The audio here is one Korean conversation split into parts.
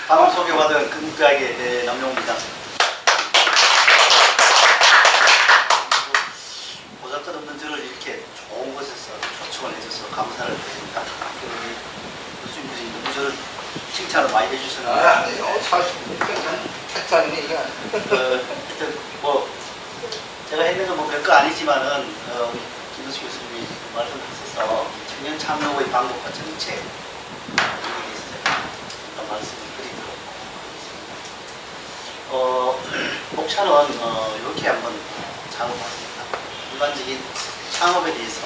다음 소개받은 금가게 남용입니다. 보잘것없는 저를 이렇게 좋은 곳에서 초청을 해줘서 감사를 드립니다. 교수님 너무 저를 칭찬을 많이 해주시는 것 같아요. 사실 칭찬이네 이거. 뭐 제가 했는 건 뭐 별거 아니지만은 김도수 교수님이 말씀하셔서 청년 참여의 방법과 정책 말씀을 드리도록 하겠습니다. 목차는 이렇게 한번 잡아봤습니다. 일반적인 창업에 대해서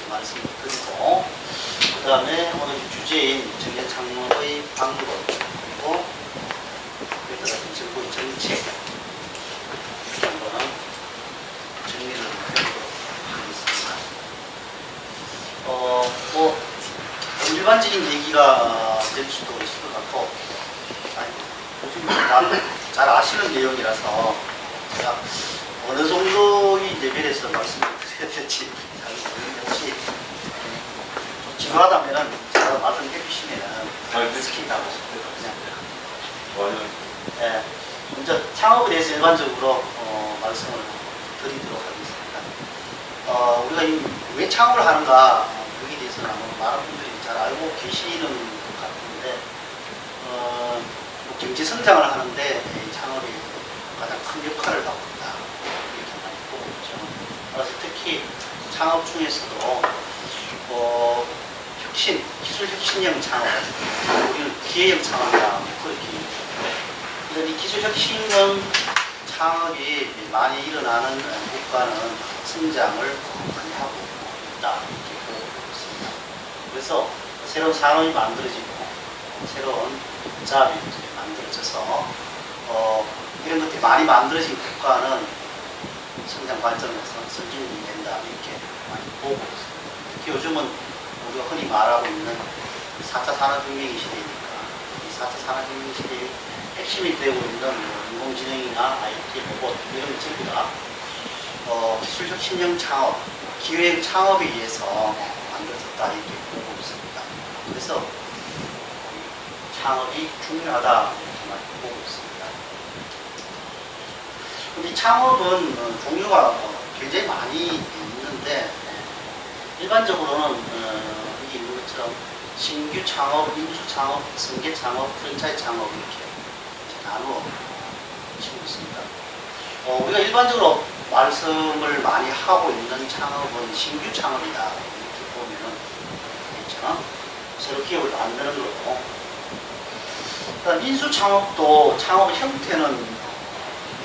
말씀을 드리고, 그 다음에 오늘 주제인 청년 창업의 방법, 그리고 그에 따른 정부의 정책, 한번 정리를 해보도록 하겠습니다. 뭐 일반적인 얘기가 될 수도 있을 것 같고, 요즘 잘 아시는 내용이라서 제가 어느 정도의 레벨에서 말씀을 드려야 될지 잘 모르겠는데, 혹시 좀 지루하다면 제가 말씀해 주시면 스킵하고 그냥 네, 먼저 창업에 대해서 일반적으로 말씀을 드리도록 하겠습니다. 우리가 왜 창업을 하는가, 여기에 대해서는 아마 많은 분들이 잘 알고 계시는 것 같은데, 뭐 경제 성장을 하는데 창업이 가장 큰 역할을 하고 있다, 이렇게 많이 보고 있죠. 그래서 특히 창업 중에서도 혁신, 기술 혁신형 창업, 우리는 기회형 창업이다, 그렇게 이런 이 기술 혁신형 창업이 많이 일어나는 국가는 성장을 많이 하고 있다, 이렇게 보고 있습니다. 그래서 새로운 산업이 만들어지고 새로운 자업이 만들어져서 이런 것들이 많이 만들어진 국가는 성장 발전해서 선진국이 된다, 이렇게 많이 보고 있습니다. 특히 요즘은 우리가 흔히 말하고 있는 4차 산업혁명의 시대니까 이 4차 산업혁명 시대의 핵심이 되고 있는 인공지능이나 IT, 로봇 이런 것 전부 다 기술혁신형 창업, 기회형 창업에 의해서 만들어졌다, 이렇게 보고 있습니다. 그래서 창업이 중요하다, 이렇게 많이 보고 있습니다. 근데 창업은 종류가 굉장히 많이 있는데, 일반적으로는 여기 있는 것처럼 신규 창업, 인수 창업, 승계 창업, 프랜차이즈 창업 이렇게 나누어 지고 있습니다. 우리가 일반적으로 말씀을 많이 하고 있는 창업은 신규 창업이다, 이렇게 보면은 되겠죠. 새로 기업을 만드는 거고, 그다음 인수 창업도 창업 형태는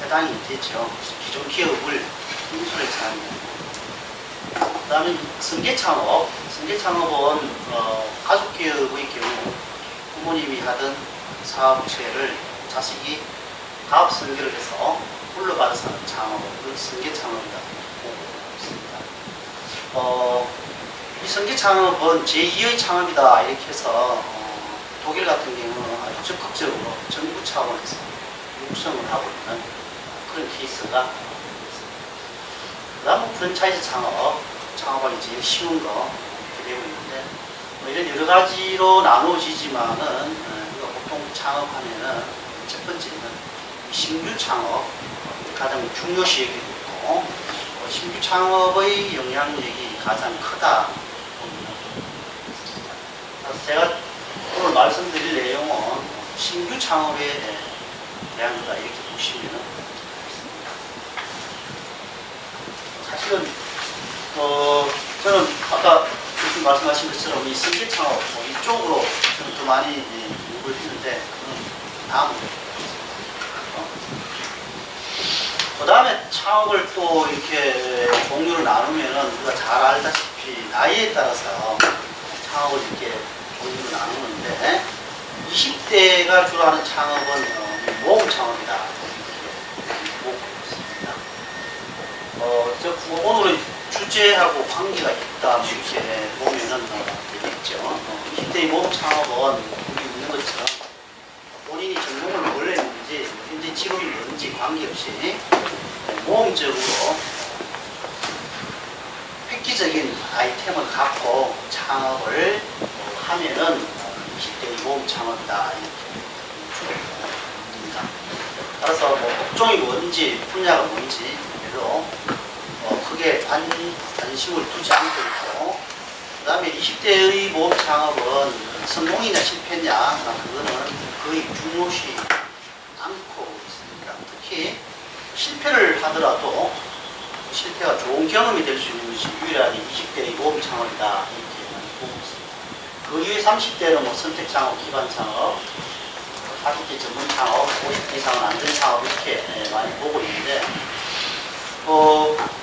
해당이 되죠. 기존 기업을 인수를 하는 거고. 그다음에 승계 창업, 승계 창업은 가족 기업의 경우 부모님이 하던 사업체를 자식이 가업 승계를 해서 물러받아서 하는 창업을 승계 창업이라고 보고 있습니다. 이 승계 창업은 제2의 창업이다, 이렇게 해서 독일 같은 경우는 아주 적극적으로 정부 차원에서 육성을 하고 있는 그런 케이스가 있습니다. 그 다음은 프랜차이즈 창업하기 제일 쉬운 거 이렇게 되고 있는데, 이런 여러 가지로 나누어지지만은 우리가 보통 창업하면은 첫 번째는 신규 창업 가장 중요시 여기고 있고, 신규 창업의 영향력이 가장 크다 보면 있습니다. 그래서 제가 오늘 말씀드릴 내용은 신규 창업에 대한 거다, 이렇게 보시면 되겠습니다. 사실은 저는 아까 교수님 말씀하신 것처럼 이 승계 창업 이쪽으로 저는 더 많이 연구를 했는데, 그건 다음으로. 그 다음에 창업을 또 이렇게 종류를 나누면은 우리가 잘 알다시피 나이에 따라서 창업을 이렇게 종류를 나누는데, 20대가 주로 하는 창업은 모험 창업이다, 이렇게 보고 있습니다. 오늘의 주제하고 관계가 있다, 이렇게 보면은 되겠죠. 20대의 모험 창업은 여기 있는 것처럼 본인이 전공을 원래 했는지 현재 직업이 뭔지 관계없이 모험적으로 획기적인 아이템을 갖고 창업을 하면은 20대의 모험 창업이다 이렇게 봅니다. 따라서 뭐 업종이 뭔지 분야가 뭔지 별로 크게 관심을 두지 않고 있고, 그 다음에 20대의 모험 창업은 성공이냐 실패냐 그거는 거의 중요시 않고 있습니다. 특히 실패를 하더라도 실패가 좋은 경험이 될 수 있는 것이 유일하게 20대의 모험 창업이다 이렇게 보고 있습니다. 그 이후에 30대는 뭐 선택 창업, 기반 창업, 40대 전문 창업, 50대 이상은 안전 창업 이렇게 많이 보고 있는데,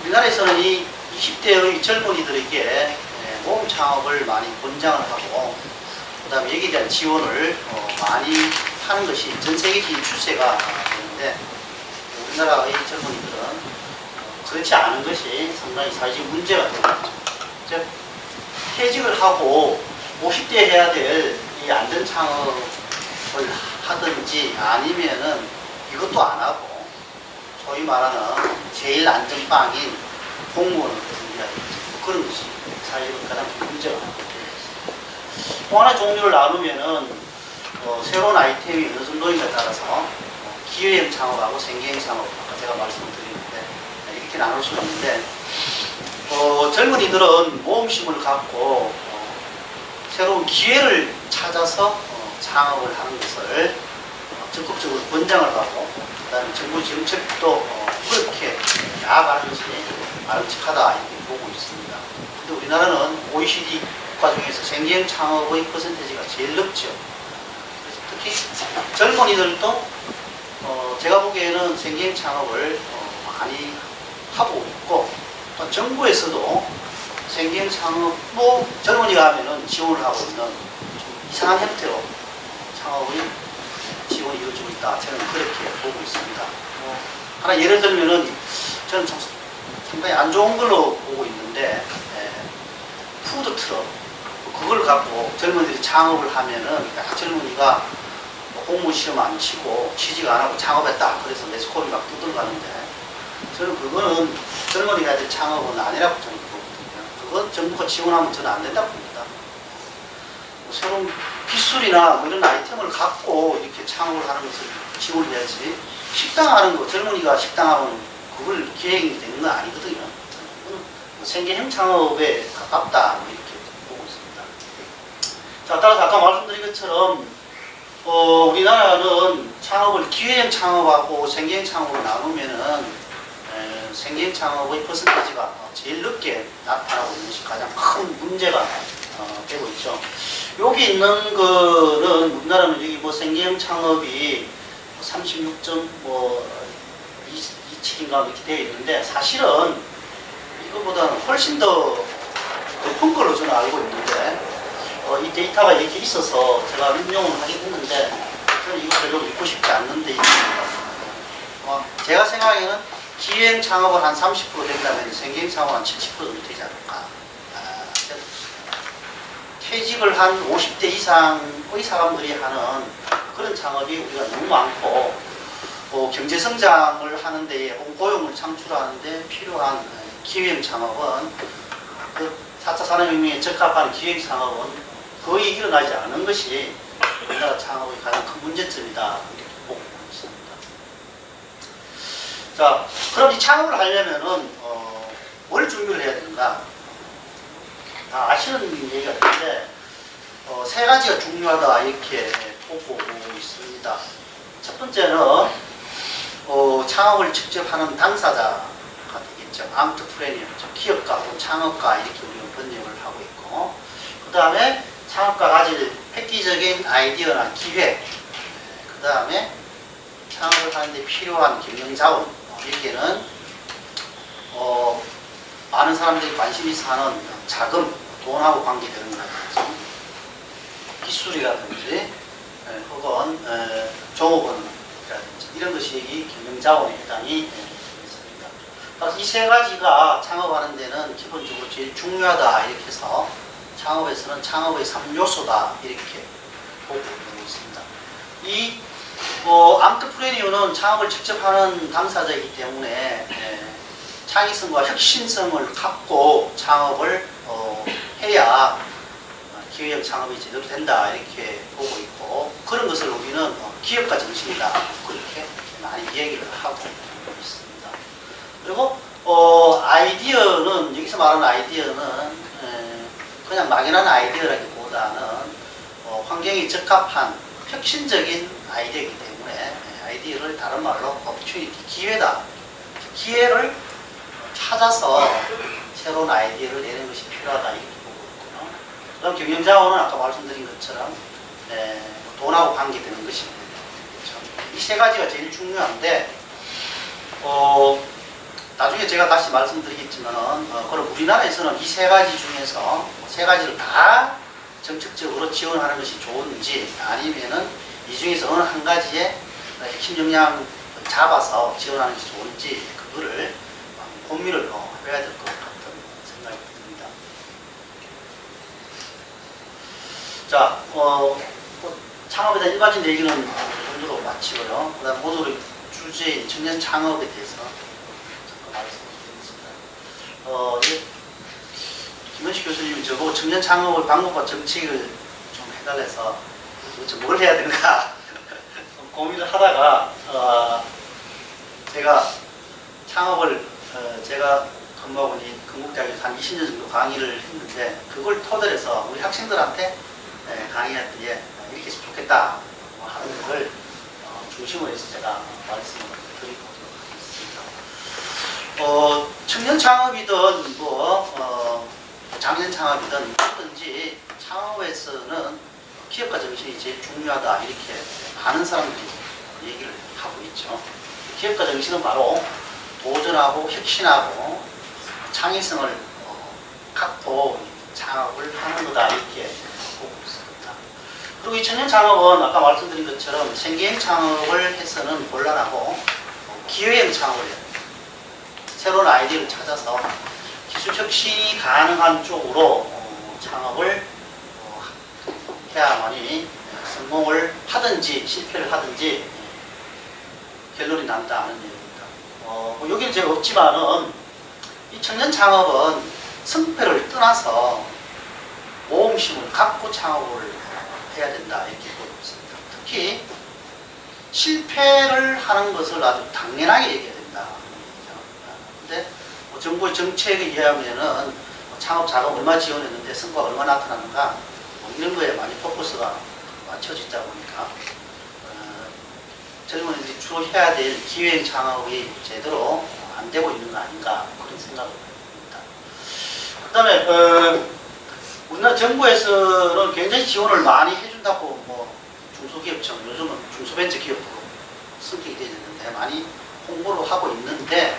우리나라에서는 이 20대의 젊은이들에게 모험 창업을 많이 권장을 하고, 그 다음에 여기에 대한 지원을 많이 하는 것이 전 세계적인 추세가 되는데, 우리나라의 젊은이들은 그렇지 않은 것이 상당히 사회적 문제가 되고 있죠. 즉, 퇴직을 하고 50대에 해야 될 이 안전 창업을 하든지 아니면은 이것도 안 하고 소위 말하는 제일 안전빵인 공무원을 준비하든지 그런 것이 사회적으로 가장 큰 문제가 되겠습니다. 또 하나 종류를 나누면은 새로운 아이템이 어느 정도인가에 따라서 기회형 창업하고 생계형 창업, 아까 제가 말씀을 드렸는데 이렇게 나눌 수 있는데, 젊은이들은 모험심을 갖고 새로운 기회를 찾아서 창업을 하는 것을 적극적으로 권장을 하고, 그 다음에 정부 정책도 그렇게 나아가는 것이 바람직하다 이렇게 보고 있습니다. 근데 우리나라는 OECD 국가 중에서 생계형 창업의 퍼센테이지가 제일 높죠. 그래서 특히 젊은이들도 제가 보기에는 생계형 창업을 많이 하고 있고, 또 정부에서도 생계형 창업도 젊은이가 하면은 지원을 하고 있는 좀 이상한 형태로 창업의 지원이 이루어지고 있다. 저는 그렇게 보고 있습니다. 하나 예를 들면은 저는 상당히 안 좋은 걸로 보고 있는데, 푸드트럭 그걸 갖고 젊은이들이 창업을 하면은 젊은이가 공무원 시험 안 치고 취직 안 하고 창업했다. 그래서 매스컴이 막 두들가는데, 저는 그거는 젊은이가 해야 될 창업은 아니라고 저는 보거든요. 그건 정부가 지원하면 저는 안 된다고 봅니다. 새로운 기술이나 뭐 이런 아이템을 갖고 이렇게 창업을 하는 것을 지원해야지, 식당 하는 거, 젊은이가 식당 하면 그걸 기획이 되는 건 아니거든요. 그건 생계형 창업에 가깝다 이렇게 보고 있습니다. 자, 따라서 아까 말씀드린 것처럼 우리나라는 창업을 기회형 창업하고 생계형 창업으로 나누면은 생계형 창업의 퍼센티지가 제일 늦게 나타나고 있는 것이 가장 큰 문제가 되고 있죠. 여기 있는 거는 우리나라는 여기 뭐 생계형 창업이 36.27인가 이렇게 되어 있는데, 사실은 이거보다는 훨씬 더 높은 걸로 저는 알고 있는데, 이 데이터가 이렇게 있어서 제가 운용을 하긴 했는데, 저는 이거 별로 믿고 싶지 않는 데이터입니다. 제가 생각에는 기회형 창업을 한 30% 된다면 생계형 창업은 한 70% 정도 되지 않을까. 퇴직을 한 50대 이상의 사람들이 하는 그런 창업이 우리가 너무 많고, 경제성장을 하는 데에 혹은 고용을 창출하는 데 필요한 기회형 창업은, 그 4차 산업혁명에 적합한 기회형 창업은 거의 일어나지 않은 것이 우리나라 창업의 가장 큰 문제점이다 이렇게 보고 있습니다. 자, 그럼 이 창업을 하려면은 뭘 준비를 해야 되는가? 다 아시는 얘기가 있는데, 세 가지가 중요하다 이렇게 보고 있습니다. 첫 번째는 창업을 직접 하는 당사자가 되겠죠. 안트프레니어, 기업가 혹은 창업가 이렇게 우리가 번역을 하고 있고, 그 다음에 창업가가 가질 획기적인 아이디어나 기획, 그 다음에 창업을 하는데 필요한 경영자원, 여기에는 많은 사람들이 관심 있어 하는 자금, 돈하고 관계되는 거라든지 기술이라든지 혹은 종업원이라든지 이런 것이 여기 경영자원에 해당이 있습니다. 따라서 이 세 가지가 창업하는 데는 기본적으로 제일 중요하다 이렇게 해서 창업에서는 창업의 3요소다 이렇게 보고 있습니다. 이 안트프레니어는 창업을 직접 하는 당사자이기 때문에 창의성과 혁신성을 갖고 창업을 해야 기회형 창업이 제대로 된다 이렇게 보고 있고 그런 것을 우리는 기업가 정신이다 그렇게 많이 얘기를 하고 있습니다. 그리고 아이디어는 여기서 말하는 아이디어는 그냥 막연한 아이디어라기보다는 환경에 적합한 혁신적인 아이디어이기 때문에 아이디어를 다른 말로 opportunity, 기회다. 기회를 찾아서 새로운 아이디어를 내는 것이 필요하다 이렇게 보고 있고요. 그럼 경영자원은 아까 말씀드린 것처럼 돈하고 관계되는 것입니다. 이 세 가지가 제일 중요한데 나중에 제가 다시 말씀드리겠지만 그럼 우리나라에서는 이 세 가지 중에서 세 가지를 다 정책적으로 지원하는 것이 좋은지 아니면은 이 중에서 어느 한 가지에 핵심 역량을 잡아서 지원하는 것이 좋은지 그거를 고민을 해야 될 것 같은 생각이 듭니다. 자, 창업에 대한 일반적인 얘기는 이 정도로 마치고요. 그 다음 오늘 주제인 청년 창업에 대해서 잠깐 말씀드리겠습니다. 김원식 교수님이 저보고 청년 창업의 방법과 정책을 좀 해달래서 도대체 뭘 해야 되는가 고민을 하다가 제가 창업을 제가 근무하고 있는 건국대학에서 한 20년 정도 강의를 했는데 그걸 토대로 해서 우리 학생들한테 강의했더니 이렇게 했으면 좋겠다 하는 것을 중심으로 해서 제가 말씀을 드리도록 하겠습니다. 청년 창업이든 장년 창업이든 뭐든지 창업에서는 기업가 정신이 제일 중요하다 이렇게 많은 사람들이 얘기를 하고 있죠. 기업가 정신은 바로 도전하고 혁신하고 창의성을 갖고 창업을 하는 거다 이렇게 보고 있습니다. 그리고 이 청년 창업은 아까 말씀드린 것처럼 생계형 창업을 해서는 곤란하고 기회형 창업을 해야 됩니다. 새로운 아이디어를 찾아서 기술 혁신이 가능한 쪽으로 창업을 해야만이 성공을 하든지 실패를 하든지 결론이 난다는 얘기입니다. 여기는 제가 없지만은 이 청년 창업은 성패를 떠나서 모험심을 갖고 창업을 해야 된다 이렇게 보고 있습니다. 특히 실패를 하는 것을 아주 당연하게 얘기해야 된다. 근데 정부의 정책에 의하면은 창업 자금 얼마 지원했는데 성과가 얼마 나타나는가 이런 거에 많이 포커스가 맞춰져 있다 보니까 젊은이들이 주로 해야 될 기회형 창업이 제대로 안 되고 있는 거 아닌가 그런 생각을 합니다. 그 다음에 우리나라 정부에서는 굉장히 지원을 많이 해준다고 중소기업청 요즘은 중소벤처기업으로 성격이 되어 있는데 많이 홍보를 하고 있는데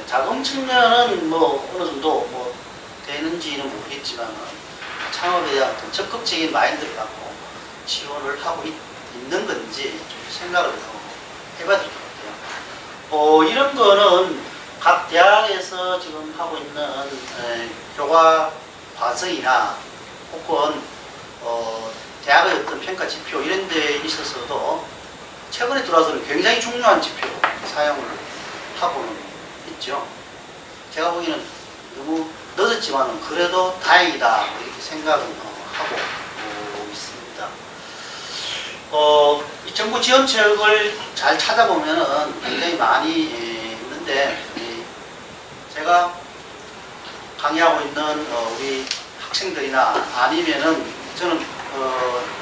자금 측면은 어느 정도 되는지는 모르겠지만 창업에 대한 어떤 적극적인 마인드를 갖고 지원을 하고 있는 건지 좀 생각을 해봐야 될 것 같아요. 이런 거는 각 대학에서 지금 하고 있는 교과 과정이나 혹은 대학의 어떤 평가 지표 이런 데에 있어서도 최근에 들어와서는 굉장히 중요한 지표로 사용을 하고는 있죠. 제가 보기에는 너무 늦었지만은 그래도 다행이다 이렇게 생각을 하고 있습니다. 이 정부 지원책을 잘 찾아보면은 굉장히 많이 있는데 제가 강의하고 있는 우리 학생들이나 아니면은 저는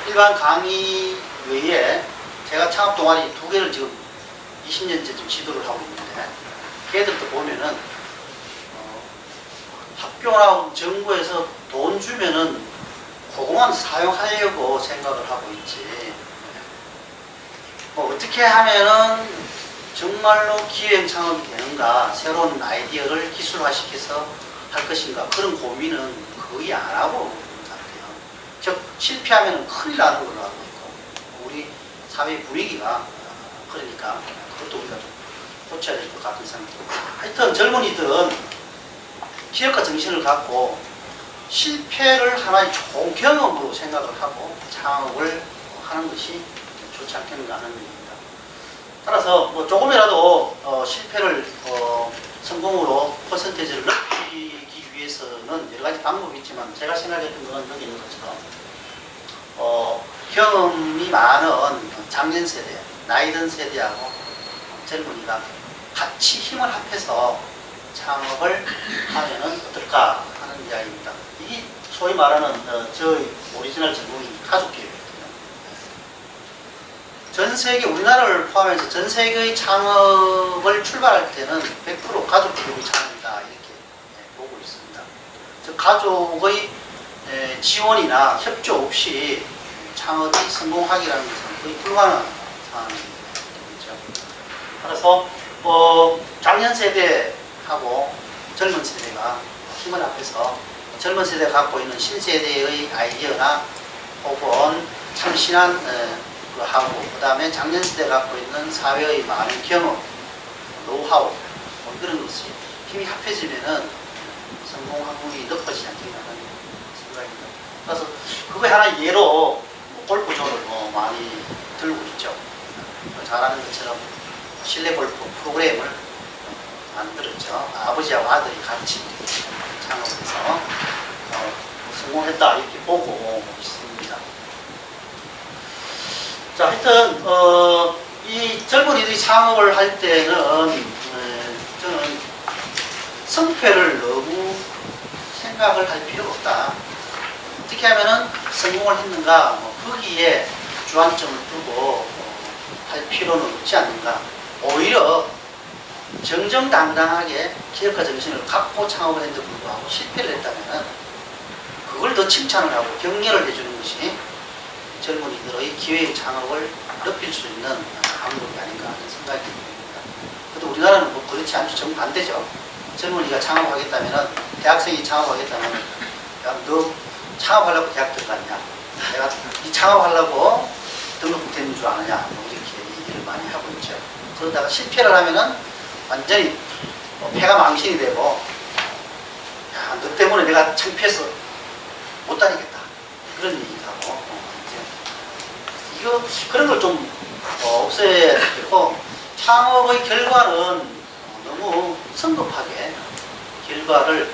일반 강의 외에 제가 창업 동아리 2개를 지금 20년째 좀 지도를 하고 있는데 걔들도 보면은 학교나 정부에서 돈 주면은 그것만 사용하려고 생각을 하고 있지 어떻게 하면은 정말로 기회형 창업이 되는가 새로운 아이디어를 기술화시켜서 할 것인가 그런 고민은 거의 안 하고 있는 것 같아요. 즉 실패하면 큰일 나는 걸로 알고 있고 우리 사회 분위기가 그러니까 그것도 우리가 좀 고쳐야 될 것 같은 생각이 듭니다. 하여튼 젊은이들은 기업가 정신을 갖고 실패를 하나의 좋은 경험으로 생각을 하고 창업을 하는 것이 좋지 않겠는가 하는 얘기입니다. 따라서 조금이라도 실패를 성공으로 퍼센테이지를 높이기 위해서는 여러 가지 방법이 있지만 제가 생각했던 거는 여기 있는 것처럼 경험이 많은 장년 세대, 나이 든 세대하고 젊은이가 같이 힘을 합해서 창업을 하면은 어떨까 하는 이야기입니다. 이 소위 말하는 저희 오리지널 전공이 가족기업이거든요. 전 세계, 우리나라를 포함해서 전 세계의 창업을 출발할 때는 100% 가족기업의 창업이다 이렇게 보고 있습니다. 즉 가족의 지원이나 협조 없이 창업이 성공하기라는 것은 거의 불가능한 상황입니다. 그래서 장년 세대하고 젊은 세대가 힘을 합해서 젊은 세대가 갖고 있는 신세대의 아이디어나 혹은 참신한 하고 그 다음에 장년 세대가 갖고 있는 사회의 많은 경험, 노하우 그런 것이 힘이 합해지면은 성공 확률이 높아지지 않겠나 하는 생각입니다. 그래서 그거에 하나 예로 골프존을 많이 들고 있죠. 잘 아는 것처럼 실내 골프 프로그램을 만들었죠. 아버지하고 아들이 같이 창업해서 성공했다 이렇게 보고 있습니다. 자, 하여튼 이 젊은이들이 창업을 할 때는 저는 성패를 너무 생각을 할 필요가 없다. 어떻게 하면은 성공을 했는가, 거기에 주안점을 두고 할 필요는 없지 않는가. 오히려 정정당당하게 기업가 정신을 갖고 창업을 했는데 불구하고 실패를 했다면 그걸 더 칭찬을 하고 격려를 해주는 것이 젊은이들의 기회의 창업을 높일 수 있는 방법이 아닌가 하는 생각이 듭니다. 그래도 우리나라는 뭐 그렇지 않죠. 정반대죠. 젊은이가 창업하겠다면, 대학생이 창업하겠다면, 야, 너 창업하려고 대학 들어갔냐? 내가 이 창업하려고 등록되는 줄 아느냐? 뭐 이렇게 얘기를 많이 하고 있죠. 그러다가 실패를 하면은 완전히 패가 망신이 되고, 야, 너 때문에 내가 창피해서 못 다니겠다. 그런 얘기를 하고, 이거, 그런 걸 좀 없애야 되고, 창업의 결과는 너무 성급하게 결과를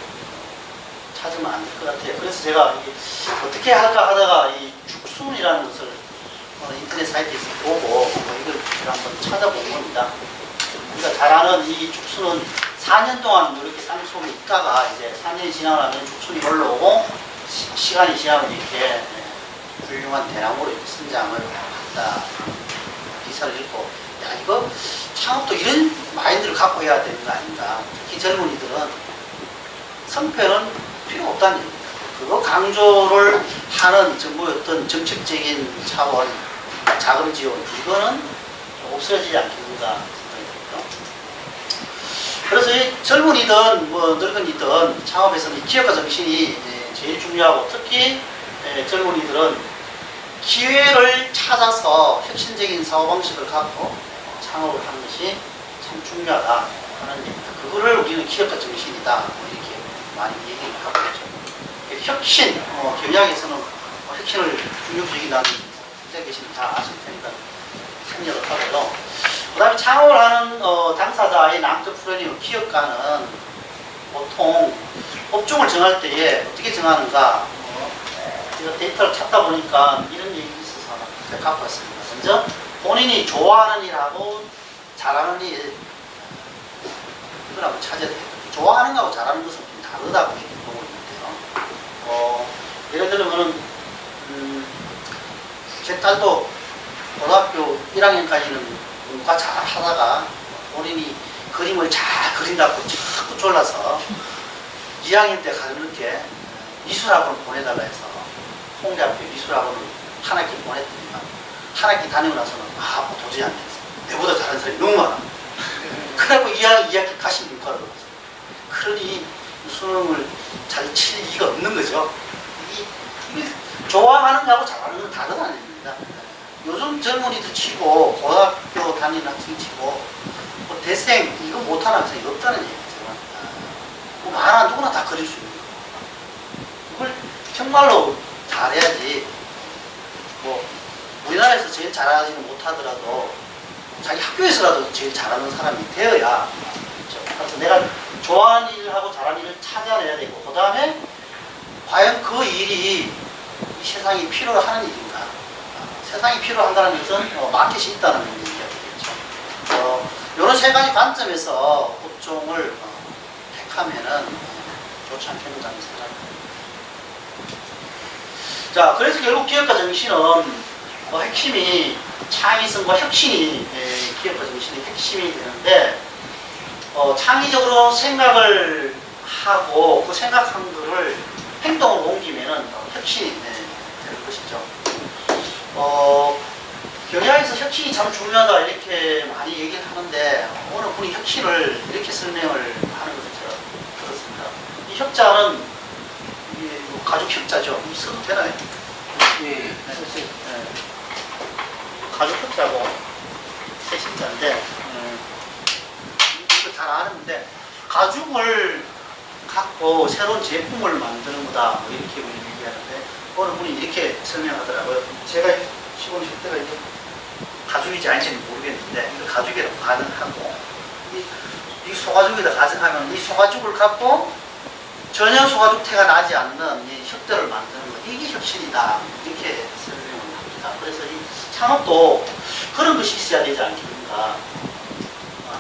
찾으면 안 될 것 같아요. 그래서 제가 어떻게 할까 하다가 이 죽순이라는 것을 인터넷 사이트에서 보고 이걸 한번 찾아본 겁니다. 우리가 잘 아는 이 죽순은 4년 동안 이렇게 땅 속에 있다가 이제 4년이 지나면 죽순이 올라오고 시간이 지나면 이렇게 훌륭한 대나무로 이렇게 성장을 한다. 기사를 읽고, 야, 이거 창업도 이런 마인드를 갖고 해야 되는 거 아닌가. 특히 젊은이들은 성패는 필요 없다는 얘기입니다. 그거 강조를 하는 정부의 어떤 정책적인 차원, 자금 지원, 이거는 없어지지 않겠는가 생각이 듭니다. 그래서 이 젊은이든 뭐 늙은이든 창업에서는 이 기업가 정신이 제일 중요하고, 특히 젊은이들은 기회를 찾아서 혁신적인 사고방식을 갖고 창업을 하는 것이 참 중요하다 하는 얘기입니다. 그거를 우리는 기업가 정신이다 이렇게 많이 얘기를 하고 있죠. 혁신, 경영에서는 혁신을 중요적이라는 분들 계시는 다 아실 테니까 생략을 하고요. 그 다음에 창업을 하는 당사자의 남적 프로그램 기업가는 보통 업종을 정할 때에 어떻게 정하는가, 제가 데이터를 찾다 보니까 이런 얘기 있어서 제가 갖고 왔습니다. 먼저 본인이 좋아하는 일하고 잘하는 일, 이걸 한번 찾아야 되겠다. 좋아하는 거하고 잘하는 것은 좀 다르다고 보고 있는데요. 예를 들면은 제 딸도 고등학교 1학년까지는 공부가 잘 하다가 본인이 그림을 잘 그린다고 자꾸 졸라서 2학년 때 가는게 미술학원 보내달라 해서 홍대학교 미술학원을 한 학기 보냈더니만 한 학기 다니고 나서는 도저히 안 됐어. 내보다 잘하는 사람이 너무 많아. 그래갖고 2학기 가시 문과를 들었어. 그러니 수능을 잘 칠 이유가 없는 거죠. 이 좋아하는 거하고 잘하는 건 다르다는 얘기입니다. 요즘 젊은이들 치고 고등학교 다니는 학생 치고 뭐 대생 이거 못하는 학생이 없다는 얘기죠. 뭐 많아, 누구나 다 그릴 수 있는 거. 그걸 정말로 잘해야지. 뭐 우리나라에서 제일 잘하지는 못하더라도 자기 학교에서라도 제일 잘하는 사람이 되어야. 그렇죠? 그래서 내가 좋아하는 일을 하고 잘하는 일을 찾아내야 되고, 그 다음에 과연 그 일이 이 세상이 필요로 하는 일인가. 세상이 필요한다는 것은 마켓이 있다는 얘기가 되겠죠. 이런 세 가지 관점에서 업종을 택하면은 좋지 않겠는가 하는 생각입니다. 자, 그래서 결국 기업가 정신은 핵심이 창의성과 혁신이 기업가 정신의 핵심이 되는데, 창의적으로 생각을 하고 그 생각한 것을 행동으로 옮기면은 혁신이 될 것이죠. 경영에서 혁신이 참 중요하다 이렇게 많이 얘기를 하는데, 어느 분이 혁신을 이렇게 설명을 하는 것을 제가 들었습니다. 이 혁자는 가죽 혁자죠. 이 써도 되나요? 예. 가죽 혁자고 새 신자인데, 이거 잘 아는데, 가죽을 갖고 새로운 제품을 만드는 거다 뭐 이렇게 얘기하는데, 어느 분이 이렇게 설명하더라고요. 제가 시골 혁자가 이제 가죽이지 아닌지는 모르겠는데, 이거 가죽이라고 가정하고, 이 소가죽에다 가정하면 이 소가죽을 갖고 전혀 소가죽태가 나지 않는 이 혁대를 만드는 것, 이게 혁신이다 이렇게 설명을 합니다. 그래서 이 창업도 그런 것이 있어야 되지 않겠는가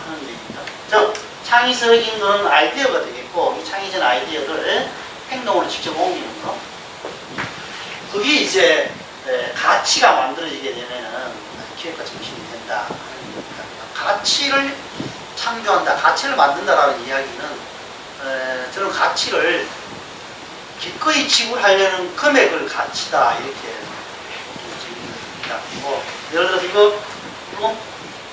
하는 얘기입니다. 즉 창의적인 건 아이디어가 되겠고, 이 창의적인 아이디어를 행동으로 직접 옮기는 거, 그게 이제 가치가 만들어지게 되면은 기업가 정신이 된다. 가치를 창조한다, 가치를 만든다라는 이야기는 저는 가치를 기꺼이 지불하려는 금액을 가치다 이렇게 뭐, 예를 들어서 이거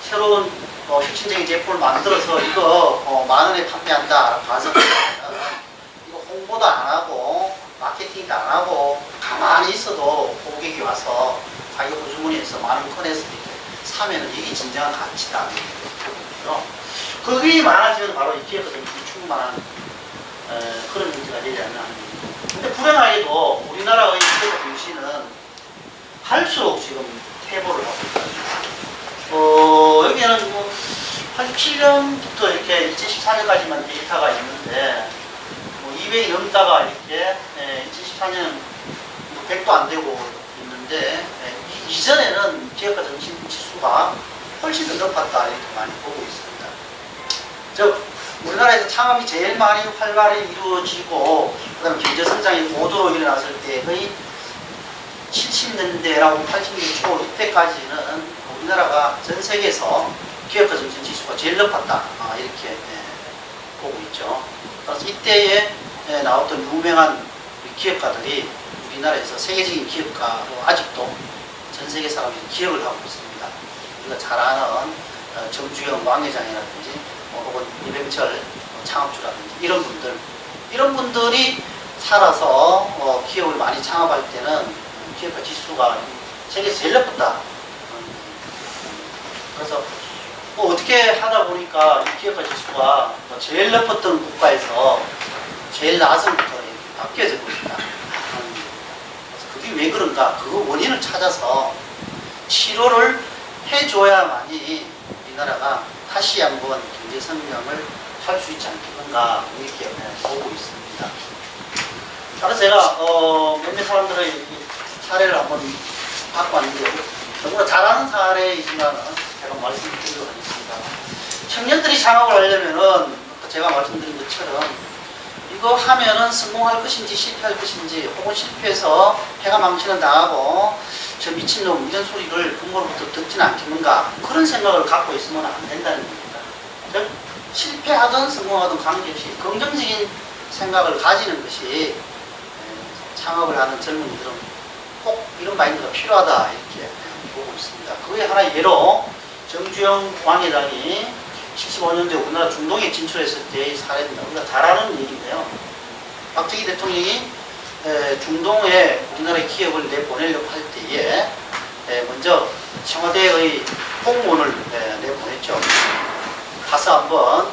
새로운 혁신적인 제품을 만들어서 이거 10,000원에 판매한다 가서 이거 홍보도 안 하고 마케팅도 안 하고 가만히 있어도 고객이 와서 자기 호주머니에서 10,000원 꺼내서 이렇게 사면은 이게 진정한 가치다. 그게 많아지면 바로 이 기업에서 충분한 그런 문제가 되지 않나 하는 얘기입니다. 근데 불행하게도 우리나라의 기업 정신은 할수록 지금 퇴보를 하고 있다. 여기에는 뭐 87년부터 이렇게 2014년까지만 데이터가 있는데, 뭐 200이 넘다가 이렇게 2014년 100도 안 되고 있는데, 이전에는 기업가 정신 지수가 훨씬 더 높았다 이렇게 많이 보고 있습니다. 즉 우리나라에서 창업이 제일 많이 활발히 이루어지고, 그 다음에 경제성장이 고도로 일어났을 때의 70년대라고 80년대 초 이때까지는 우리나라가 전 세계에서 기업가 정신 지수가 제일 높았다 이렇게 보고 있죠. 그래서 이때에 나왔던 유명한 기업가들이 우리나라에서 세계적인 기업가로 아직도 전 세계 사람들이 기억을 하고 있습니다. 우리가 잘 아는 정주영 왕회장이라든지 혹은 이병철 창업주라든지 이런 분들이 살아서 기업을 많이 창업할 때는 기업가 지수가 세계에서 제일 높았다. 그래서 어떻게 하다 보니까 이 기업가 지수가 제일 높았던 국가에서 제일 낮은 국가로 바뀌어져 버립니다. 그래서 그게 왜 그런가? 그 원인을 찾아서 치료를 해줘야만이 우리나라가 다시 한번 경제 성장을 할 수 있지 않겠는가 이렇게 보고 있습니다. 따라서 제가 몇몇 사람들의 사례를 한번 갖고 왔는데, 너무나 잘하는 사례이지만 제가 말씀드리도록 하겠습니다. 청년들이 창업을 하려면은 제가 말씀드린 것처럼 이거 하면은 성공할 것인지 실패할 것인지, 혹은 실패해서 해가 망신을 당하고 저 미친놈 이런 소리를 부모로부터 듣지는 않겠는가, 그런 생각을 갖고 있으면 안 된다는 겁니다. 즉 실패하든 성공하든 관계없이 긍정적인 생각을 가지는 것이 창업을 하는 젊은이들은 꼭 이런 마인드가 필요하다 이렇게 보고 있습니다. 그의 하나의 예로 정주영 왕회장이 75년도에 우리나라 중동에 진출했을 때의 사례입니다. 우리가 잘 아는 얘기인데요. 박정희 대통령이 중동에 우리나라의 기업을 내보내려고 할 때에 먼저 청와대의 공문을 내보냈죠. 가서 한번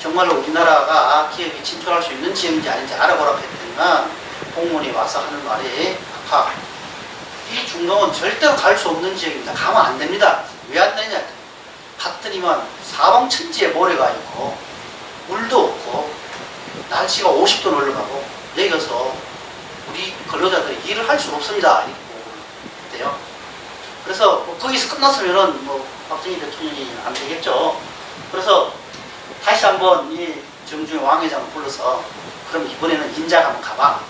정말로 우리나라가 기업이 진출할 수 있는 지역인지 아닌지 알아보라고 했더니만 공무원이 와서 하는 말이, 아까 이 중동은 절대로 갈 수 없는 지역입니다. 가면 안 됩니다. 왜 안 되냐? 갔더니만 사방천지에 모래가 있고 물도 없고 날씨가 50도 올라가고 여기 가서 우리 근로자들이 일을 할 수가 없습니다. 이렇게 보고요. 그래서 뭐 거기서 끝났으면은 뭐 박정희 대통령이 안 되겠죠. 그래서 다시 한번 이 정중의 왕 회장을 불러서 그럼 이번에는 인작 한번 가봐.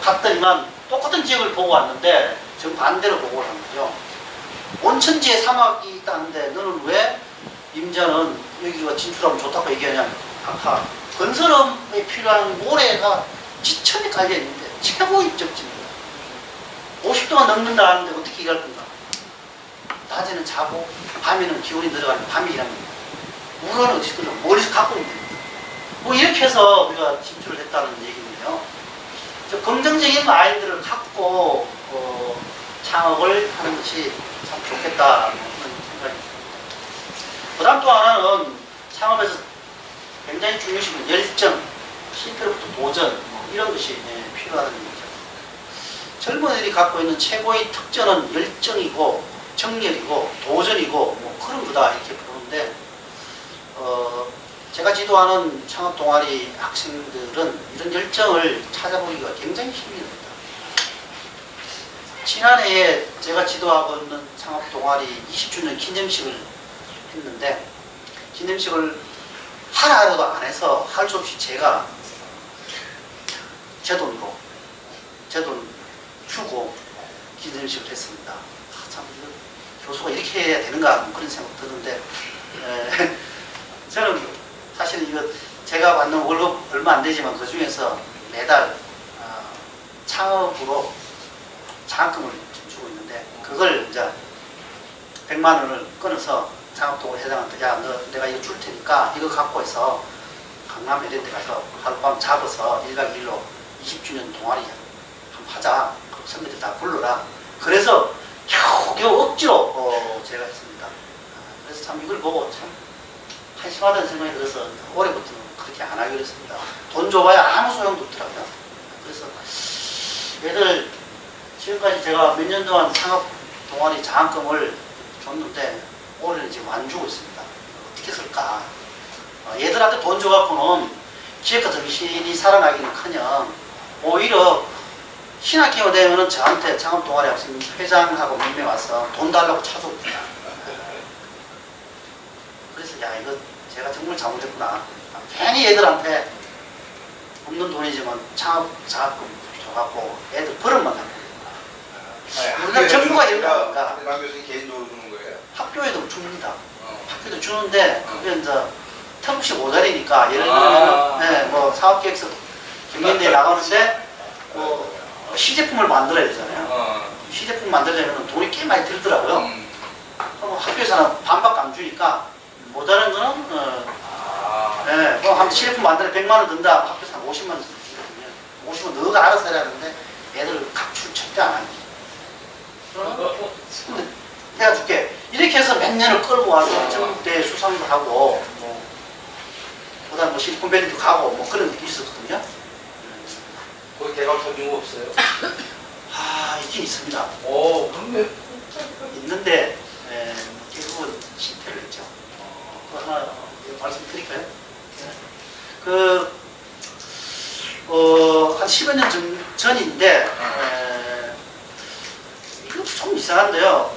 갔더니만 똑같은 지역을 보고 왔는데 정반대로 보고 온 거죠. 온천지에 사막이 있다는데 너는 왜 임자는 여기가 진출하면 좋다고 얘기하냐. 아까 건설업에 필요한 모래가 지천에 깔려있는데 최고의 입적지입니다. 50도가 넘는다 하는데 어떻게 일할 건가. 낮에는 자고 밤에는 기온이 들어가는 밤이 일합니다. 물은 어디서 끌어 머리서 갖고 오면 됩니다. 뭐 이렇게 해서 우리가 진출을 했다는 얘기인데요. 긍정적인 마인드를 갖고 창업을 하는 것이 참 좋겠다는 생각이 듭니다. 그 다음 또 하나는 창업에서 굉장히 중요시 는 열정, 실패로부터 도전 이런 것이 필요하다는 얘기죠. 젊은이들이 갖고 있는 최고의 특징은 열정이고 정열이고 도전이고 뭐 그런 거다 이렇게 보는데 제가 지도하는 창업 동아리 학생들은 이런 열정을 찾아보기가 굉장히 힘이 듭니다. 지난해에 제가 지도하고 있는 창업 동아리 20주년 기념식을 했는데 기념식을 하나라도 안 해서 할 수 없이 제가 제 돈 주고 기념식을 했습니다. 참 교수가 이렇게 해야 되는가 그런 생각 드는데 저는 사실 이거 제가 받는 월급 얼마 안 되지만 그 중에서 매달 창업으로 장학금을 주고 있는데 그걸 이제 100만 원을 끊어서 창업동아리 회장한테 야, 내가 이거 줄 테니까 이거 갖고 해서 강남 이런 데 가서 하룻밤 잡아서 1박 2일로 20주년 동아리 한번 하자. 선배들 다 불러라. 그래서 겨우 억지로 제가 했습니다. 그래서 참 이걸 보고 참 한심하다는 생각이 들어서 올해부터는 그렇게 안 하기로 했습니다. 돈 줘봐야 아무 소용도 없더라고요. 그래서 얘들 지금까지 제가 몇 년 동안 창업 동아리 장학금을 줬는데 올해는 지금 안 주고 있습니다. 어떻게 쓸까? 얘들한테 돈 줘갖고는 기획과 정신이 살아나기는커녕 오히려 신학기가 되면은 저한테 창업 동아리 학생 회장하고 몇 명 와서 돈 달라고 찾아옵니다. 그래서 야 이거 제가 정말 잘못했구나. 괜히 애들한테 없는 돈이지만 창업 장학금 줘갖고 애들 버릇만 하고. 우리가 정부가 이런 거 아닌가? 남 교수님 개인 돈으로 주는 거예요? 학교에도 줍니다. 학교도 주는데 그게 이제 턱없이 모자리니까 예를 들면 네, 뭐 사업계획서 경연대회 나가는데 뭐 시제품을 만들어야 되잖아요. 시제품 만들려면 돈이 꽤 많이 들더라고요. 그럼 학교에서는 반밖에 안 주니까 모자란 거는 네, 그럼 한 시제품 만들어 100만 원 든다. 학교에서 한 50만 원 주거든요. 50만 원 너가 알아서 해야 하는데 애들 각출 절대 안 합니다. 근데 내가 줄게. 이렇게 해서 몇 년을 끌고 와서 전국대회 수상도 하고 뭐 그다음 뭐 실리콘밸리도 가고 뭐 그런 게 있었거든요. 거기 대박 터진 거 없어요? 있긴 있습니다. 그런데 있는데 대부분 실패를 했죠. 그 하나 말씀드릴까요? 한 10여 년 전인데 이거 좀 이상한데요.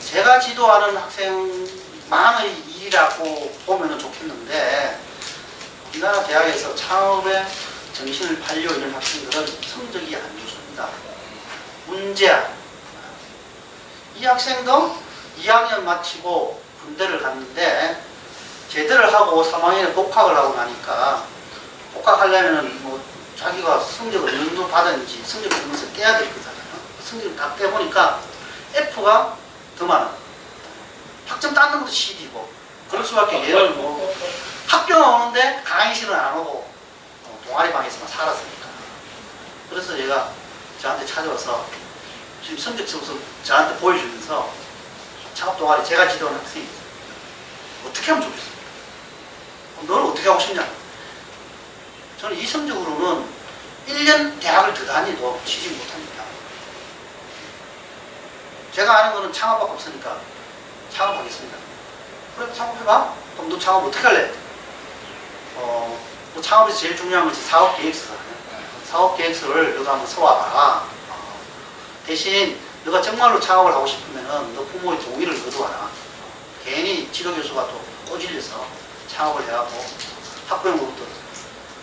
제가 지도하는 학생만의 일이라고 보면은 좋겠는데 우리나라 대학에서 창업에 정신을 팔려 있는 학생들은 성적이 안 좋습니다. 문제야. 이 학생도 2학년 마치고 군대를 갔는데 제대를 하고 3학년에 복학을 하고 나니까 복학하려면은 뭐 자기가 성적을 어느 정도 받았는지 성적을 보면서 떼야 될 거잖아요. 성적을 다 떼보니까 F가 더 많아. 학점 땄는 것도 C이고 그럴 수밖에. 얘를 뭐 학교는 오는데 강의실은 안 오고 동아리 방에서만 살았으니까. 그래서 얘가 저한테 찾아와서 지금 성적 점수 저한테 보여주면서 창업 동아리 제가 지도하는 학생이 어떻게 하면 좋겠습니까? 너는 어떻게 하고 싶냐? 저는 이 성적으로는 1년 대학을 더 다니도 취직 못합니다. 제가 아는 거는 창업밖에 없으니까 창업하겠습니다. 그래 창업해봐? 그럼 너 창업 어떻게 할래? 뭐 창업에서 제일 중요한 것이 사업 계획서잖아요. 사업 계획서를 너가 한번 써와라. 대신 너가 정말로 창업을 하고 싶으면은 너 부모의 동의를 거두어라. 괜히 지도교수가 또 꼬질려서 창업을 해갖고 학부형으로부터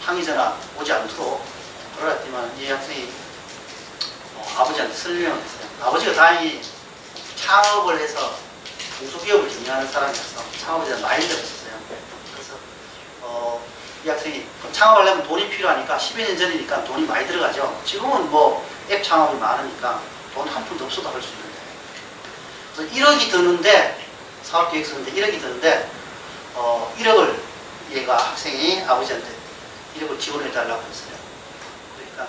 항의 전화 오지 않도록 그러했지만 이 학생이 아버지한테 설명을 했어요. 아버지가 다행히 창업을 해서 중소기업을 경영하는 사람이라서 창업에 대한 마인드가 있었어요. 그래서 이 학생이 창업하려면 돈이 필요하니까 10여 년 전이니까 돈이 많이 들어가죠. 지금은 뭐 앱 창업이 많으니까 돈 한 푼도 없어도 할 수 있는데. 그래서 1억이 드는데 사업계획 쓰는데 1억이 드는데 1억을 얘가 학생이 아버지한테 1억을 지원해 달라고 했어요. 그러니까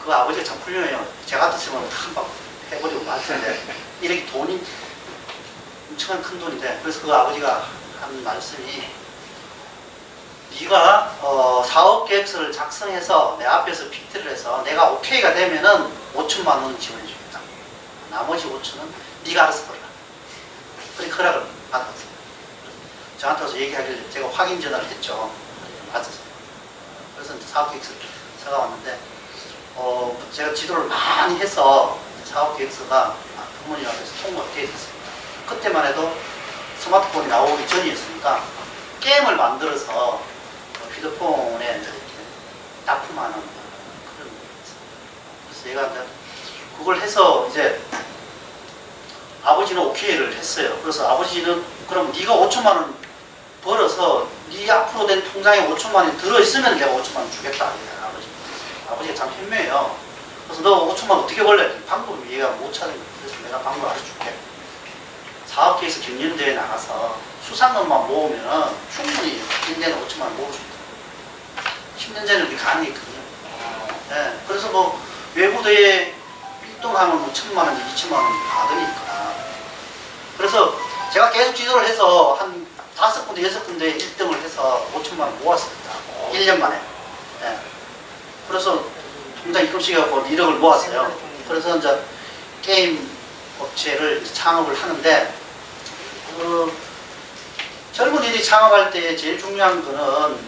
그 아버지가 참 훌륭해요. 제가 같았으면 한방 해버리고 말 텐데 1억이 돈이 엄청난 큰 돈인데 그래서 그 아버지가 한 말씀이 네가 사업계획서를 작성해서 내 앞에서 PT를 해서 내가 오케이가 되면은 5천만 원 지원해 주겠다. 나머지 5천은 네가 알아서 벌라. 그렇게 허락을 받았어요. 저한테 와서 얘기하길래 제가 확인 전화를 했죠. 맞았어요. 그래서 사업계획서를 써가왔는데 제가 지도를 많이 해서 사업계획서가 부모님 앞에서 통과가 되어 있었습니다. 그때만 해도 스마트폰이 나오기 전이었으니까 게임을 만들어서 휴대폰에 이렇게 납품하는 그런 그래서 얘가 이제 그걸 해서 이제 아버지는 오케이를 했어요. 그래서 아버지는 그럼 네가 5천만 원 벌어서 네 앞으로 된 통장에 5천만 원이 들어있으면 내가 5천만 원 주겠다. 아버지가 참 현명해요. 그래서 너 5천만 원 어떻게 벌래? 방법을 얘가 못 찾은 거예요. 그래서 내가 방법을 알려줄게. 사업계에서 경연대회 나가서 수상금만 모으면 충분히 1년에 5천만 원 모을 수 있다. 10년 전에 그게 가능했거든요. 네, 그래서 뭐 외부대회 1등 하면 뭐 1천만 원, 2천만 원 받으니까. 그래서 제가 계속 지도를 해서 한 5군데, 6군데 1등을 해서 5천만 원 모았습니다. 1년 만에. 네. 그래서 통장 입금시켜갖고 1억을 모았어요. 그래서 이제 게임 업체를 창업을 하는데 젊은이들이 창업할 때 제일 중요한 거는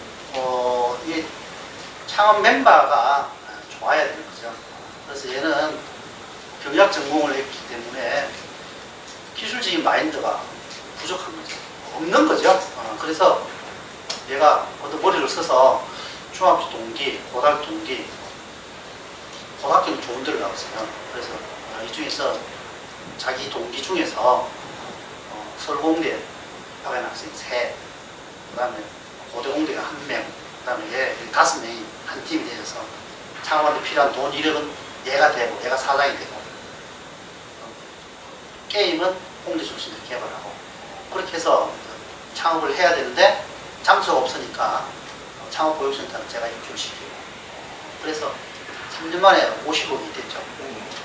이 창업 멤버가 좋아야 되는 거죠. 그래서 얘는 경영학 전공을 했기 때문에 기술적인 마인드가 부족한 거죠. 없는 거죠. 그래서 얘가 머리를 써서 중학교 동기, 고등학교 동기, 고등학교는 좋은 데를 나왔어요. 그래서 이 중에서 자기 동기 중에서 서울공대 박연 학생 3, 그 다음에 고대공대가 1명, 그 다음에 얘 5명이 한 팀이 되셔서 창업하는데 필요한 돈 1억은 얘가 되고 얘가 사장이 되고 게임은 공대 출신들 개발하고 그렇게 해서 창업을 해야 되는데 장소가 없으니까 창업보육센터는 제가 입주시키고 그래서 3년 만에 50억이 됐죠.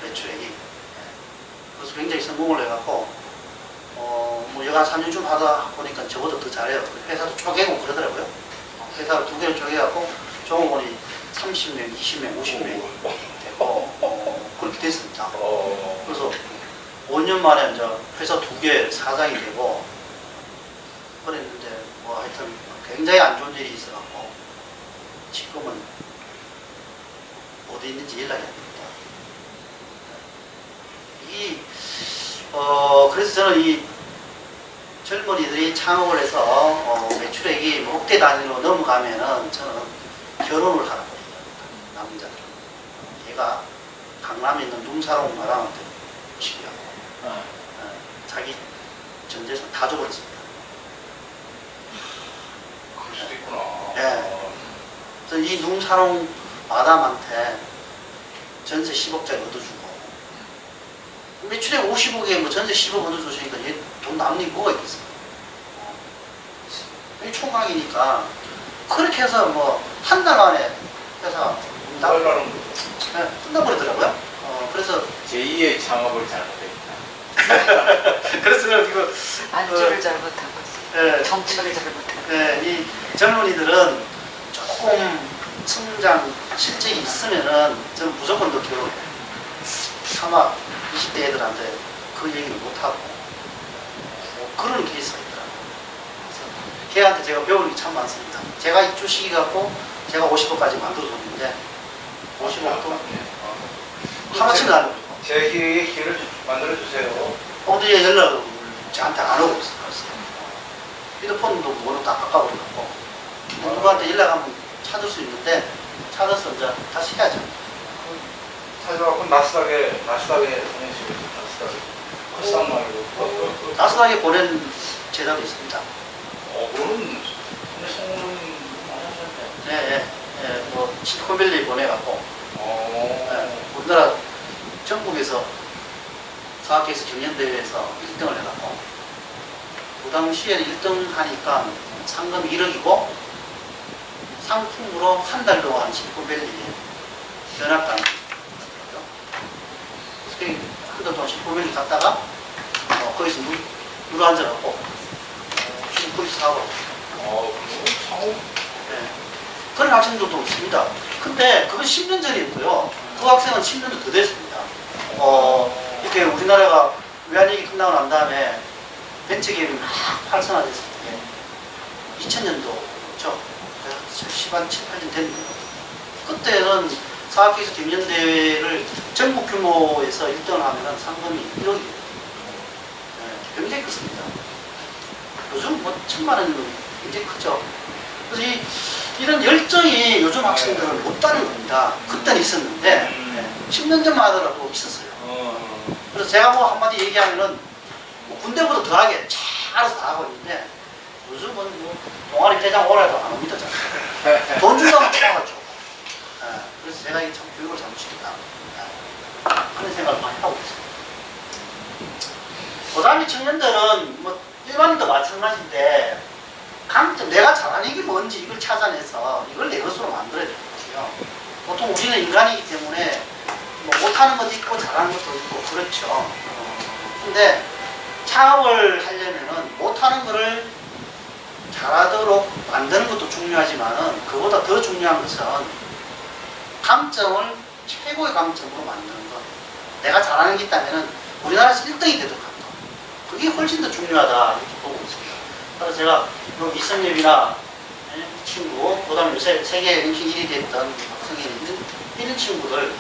매출액이. 그래서 굉장히 성공을 해갖고 뭐 여간 3년쯤 하다 보니까 저보다 더 잘해요. 회사도 쪼개고 그러더라고요. 회사를 2개를 쪼개갖고 종업원이 30명, 20명, 50명이 되고 그렇게 됐습니다. 그래서 5년 만에 이제 회사 2개 사장이 되고 그랬는데 뭐 하여튼 굉장히 안 좋은 일이 있어갖고 지금은 어디 있는지 연락이 안 됩니다. 그래서 저는 이 젊은이들이 창업을 해서 매출액이 억대 단위로 넘어가면은 저는 결혼을 하라고 얘기합니다. 남자들. 얘가 강남에 있는 룸사롱 마당한테 시키라고. 자기 전 재산 다 줘버렸습니다. 그럴 수도 있구나. 네. 그래서 이 룸사롱 마담한테 전세 10억짜리 얻어주고 매출액 50억에 뭐 전세 10억 얻어주시니까 얘 돈 남는 게 뭐가 있겠어요. 이 총각이니까 그렇게 해서 뭐 한 달 만에 회사 네, 끝나버리더라고요. 그래서 제2의 창업을 잘못했다. 그래서 이거 안주를 잘못하고 네, 정치를 잘못하고 네, 이 젊은이들은 조금 성장 실적이 있으면은 저는 무조건 더 결혼해. 아마 20대 애들한테 그 얘기를 못하고 그런 케이스가 있더라고요. 그래서 걔한테 제가 배우는 게 참 많습니다. 제가 입주 시기 갖고 제가 50억까지 만들어줬는데 50억도 하나씩은 안 오고 제 기회에 기회를 만들어주세요. 어디에 연락을 저한테 안 오고 있어요. 휴대폰도 번호 다 바꿔버렸고 누구한테 연락하면 찾을 수 있는데 찾아서 이제 다시 해야죠. 찾아갖고 나스닥에 보내시고 나스닥에 말고. 나스닥에 보낸 제작이 있습니다. 그건 성능 예, 예, 예, 뭐 실리콘밸리 보내갖고 어. 우리나라 전국에서 사학교에서 경연대회에서 1등을 해갖고 그 당시에 1등 하니까 상금이 1억이고 상품으로 한 달 동안 실리콘밸리에 견학간 그래서 한 달 동안 실리콘밸리 갔다가 거기서 누워 앉아갖고 실리콘밸리 사고 창업? 네. 그런 학생들도 있습니다. 근데 그건 10년 전이었고요. 그 학생은 10년도 더 됐습니다. 이렇게 우리나라가 외환위기 끝나고 난 다음에 벤처기업이 막 활성화됐을 때 2000년도죠. 7, 8년 됐는데 그때는 사학교에서 경연대회를 전국 규모에서 1등을 하면 상금이 1억이에요. 네, 굉장히 크습니다. 요즘 뭐 1000만 원이면 굉장히 크죠. 그래서 이런 열정이 요즘 학생들은 없다는 겁니다. 그때는 있었는데 10년 전만 하더라도 있었어요. 그래서 제가 뭐 한마디 얘기하면은 뭐 군대보다 더하게 잘 알아서 다 하고 있는데 요즘은 뭐 동아리 대장 오라도 안 옵니다. 돈 준다면 따라가죠. 그래서 제가 이 참 교육을 잘못시켰다. 그런 생각을 많이 하고 있습니다. 그 다음에 청년들은 뭐 일반인도 마찬가지인데 강점, 내가 잘하는 게 뭔지 이걸 찾아내서 이걸 내 것으로 만들어야 되거든요. 보통 우리는 인간이기 때문에 뭐 못하는 것도 있고 잘하는 것도 있고 그렇죠. 근데 창업을 하려면은 못하는 거를 잘하도록 만드는 것도 중요하지만은 그보다 더 중요한 것은 강점을 최고의 강점으로 만드는 것. 내가 잘하는 게 있다면은 우리나라에서 1등이 되도록 한다. 그게 훨씬 더 중요하다 이렇게 보고 있습니다. 그래서 제가 이성엽이나 친구, 그 다음에 요새 세계 랭킹 1위 됐던 학생이 이런 친구들,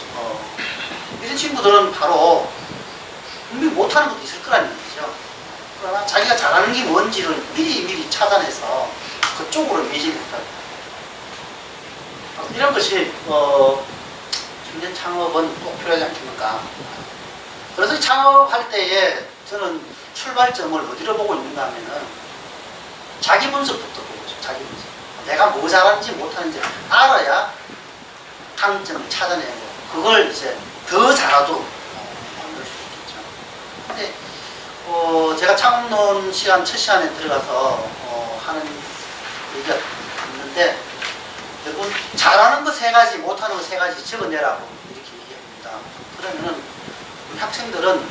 이런 친구들은 바로 분명히 못하는 것도 있을 거라는 얘기죠. 그러나 자기가 잘하는 게 뭔지를 미리 찾아내서 그쪽으로 매진했다. 이런 것이 청년 창업은 꼭 필요하지 않겠습니까? 그래서 창업할 때에 저는 출발점을 어디로 보고 있는가 하면은 자기 분석부터 보고 있어요. 자기 분석. 내가 뭐 잘하는지 못하는지 알아야 강점을 찾아내고 그걸 이제 더 잘하도록 만들 수 있겠죠. 근데 제가 창업론 시간 첫 시간에 들어가서 하는 얘기가 있는데 여러분 잘하는 거 3가지 못하는 거 3가지 적어내라고 이렇게 얘기합니다. 그러면은 우리 학생들은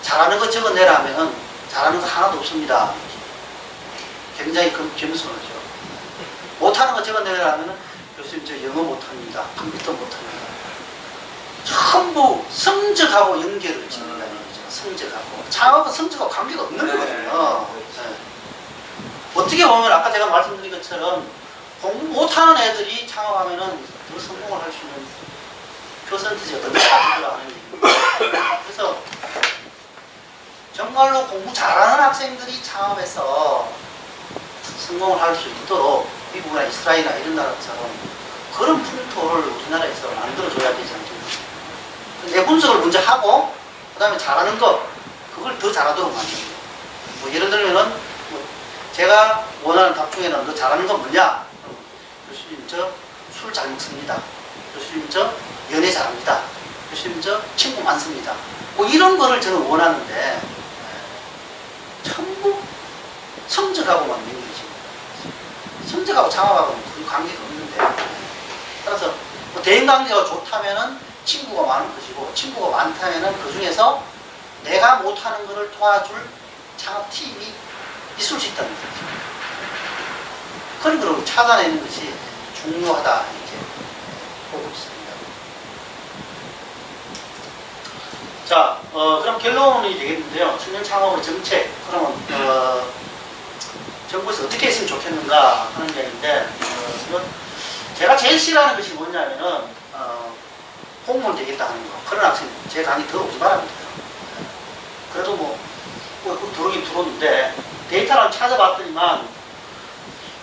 잘하는 거 적어내라면은 잘하는 거 하나도 없습니다. 굉장히 겸손하죠. 못하는 거 적어내라면은 교수님 저 영어 못합니다. 컴퓨터 못합니다. 전부 성적하고 연결을 짓는다는 얘기죠. 성적하고. 창업은 성적하고 관계가 없는 거거든요. 네. 어떻게 보면 아까 제가 말씀드린 것처럼 공부 못하는 애들이 창업하면은 더 성공을 할 수 있는 퍼센티지가 더 높아지더라 하는 얘기입니다. 그래서 정말로 공부 잘하는 학생들이 창업해서 성공을 할 수 있도록 미국이나 이스라엘이나 이런 나라처럼 그런 풍토를 우리나라에서 만들어줘야 되지 않겠습니까? 내 분석을 먼저 하고 그 다음에 잘하는 것 그걸 더 잘하도록 만드는 거예요. 뭐 예를 들면은 뭐 제가 원하는 답 중에는 너 잘하는 건 뭐냐? 교수님 저 술 잘 먹습니다. 교수님 저 연애 잘합니다. 교수님 저 친구 많습니다. 뭐 이런 거를 저는 원하는데 전부 성적하고만 연결이 성적하고 창업하고는 그 관계가 없는데 따라서 뭐 대인관계가 좋다면은 친구가 많은 것이고 친구가 많다면은 그 중에서 내가 못하는 것을 도와줄 창업팀이 있을 수 있다는 거죠. 그런 걸 찾아내는 것이 중요하다 이렇게 보고 있습니다. 자, 그럼 결론이 되겠는데요. 청년 창업의 정책, 그러면 정부에서 어떻게 했으면 좋겠는가 하는 이야기인데 이건 제가 제일 싫어하는 것이 뭐냐면은 공무원 되겠다 하는 거. 그런 학생 제 강의 들어오지 말아야 돼요. 그래도 들어오긴 들어오는데 데이터를 찾아봤더니만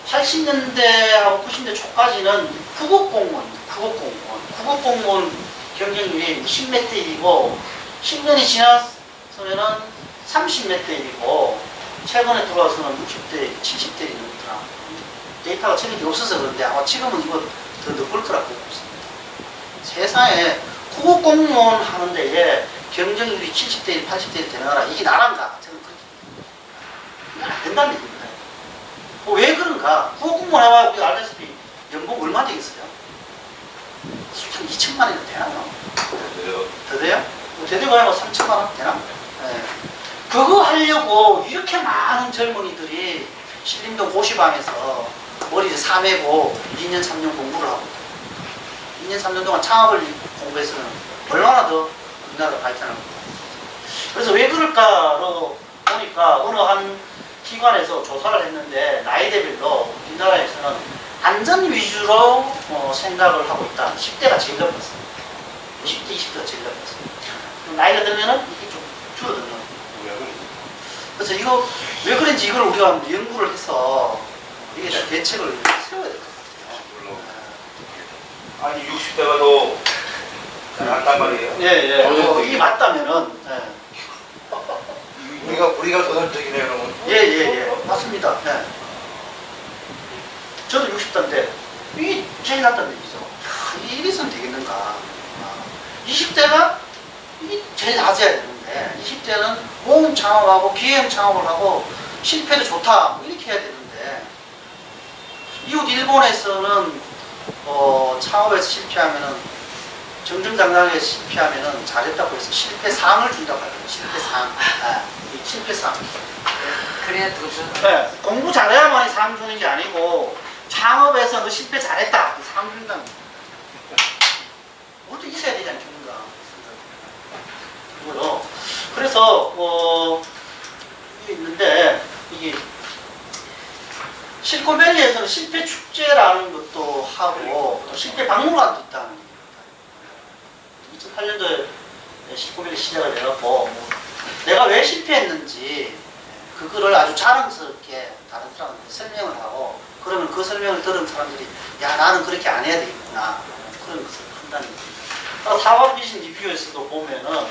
80년대하고 90년대 초까지는 구급공무원 경쟁률이 10몇 대 1이고 10년이 지났으면은 30몇 대 1이고 최근에 들어와서는 60대, 70대 1이 넘더라. 데이터가 최근에 없어서 그런데 아마 지금은 이거 더 높을 거라고 보고 있습니다. 세상에 구급공무원 하는 데에 경쟁률이 70대 1, 80대 1 되는 나라 이게 나란가? 저는 그렇게 이건 안 된다는 얘기입니다. 왜 그런가? 구급공무원 해봐야 우리가 알다시피 연봉 얼마 되겠어요? 한 2천만 원이나 되나요? 더 돼요? 대대가 3천만 원 되나? 네. 그거 하려고 이렇게 많은 젊은이들이 신림동 고시방에서 머리 사매고 2년, 3년 공부를 하고 2년, 3년 동안 창업을 공부해서는 얼마나 더 우리나라가 발전할 건가. 그래서 왜 그럴까로 보니까 어느 한 기관에서 조사를 했는데 나이대별로 우리나라에서는 안전 위주로 생각을 하고 있다. 10대가 제일 높았어요. 20대, 20대가 제일 높았어요. 나이가 들면은 이게 좀 줄어드는 거예요. 그래서 이거 왜 그런지 이걸 우리가 연구를 해서 이게 대책을 세워야 될 것 같아요. 아니 60대가 더 잘한단 말이에요. 예. 이게 맞다면은 우리가 더 선택이네요, 그러면. 예. 맞습니다. 예. 저도 60대인데 이게 제일 낫다는 얘기죠. 이게 이래서는 되겠는가. 20대가 이게 제일 낮아야 되는데 20대는 모험 창업하고 기회형 창업을 하고 실패도 좋다 이렇게 해야 되는데 이웃 일본에서는 창업에서 실패하면은 정정당당하게 실패하면은 잘했다고 해서 실패상을 준다고 해요. 실패상. 이 실패상. 그래야 도전. 네, 공부 잘해야만이 상 주는 게 아니고 창업에서 너 실패 잘했다 상 준다는 그것도 있어야 되지 않겠는가 그거요. 그래서 이게 있는데 이게 실리콘밸리에서는 실패 축제라는 것도 하고 또 실패 박물관도 있다는 얘기입니다. 2008년도에 실리콘밸리 시작을 해갖고 내가 왜 실패했는지 그거를 아주 자랑스럽게 다른 사람한테 설명을 하고 그러면 그 설명을 들은 사람들이 야 나는 그렇게 안 해야 되겠구나 그런 것을 한다는 거예요. 사과 비신 리뷰에서도 보면은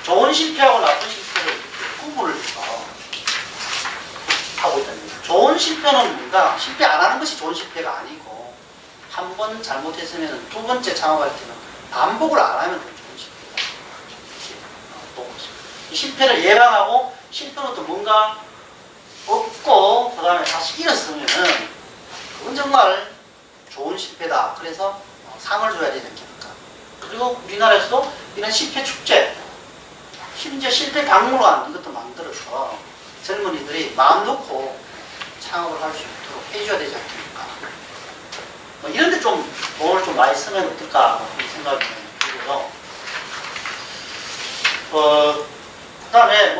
좋은 실패하고 나쁜 실패를 구분을 하고 있다는 거예요. 좋은 실패는 뭔가 실패 안 하는 것이 좋은 실패가 아니고 한 번 잘못했으면 두 번째 창업할 때는 반복을 안 하면 더 좋은 실패다. 이렇게 보고 있습니다. 이 실패를 예방하고 실패는 또 뭔가 없고 그 다음에 다시 일어서면은 그건 정말 좋은 실패다. 그래서 상을 줘야 되지 않겠습니까? 그리고 우리나라에서도 이런 실패 축제, 심지어 실패 박물관 이것도 만들어서 젊은이들이 마음 놓고 창업을 할 수 있도록 해줘야 되지 않겠습니까? 이런 데 좀 돈을 좀 많이 쓰면 어떨까 생각이 들고요. 그 다음에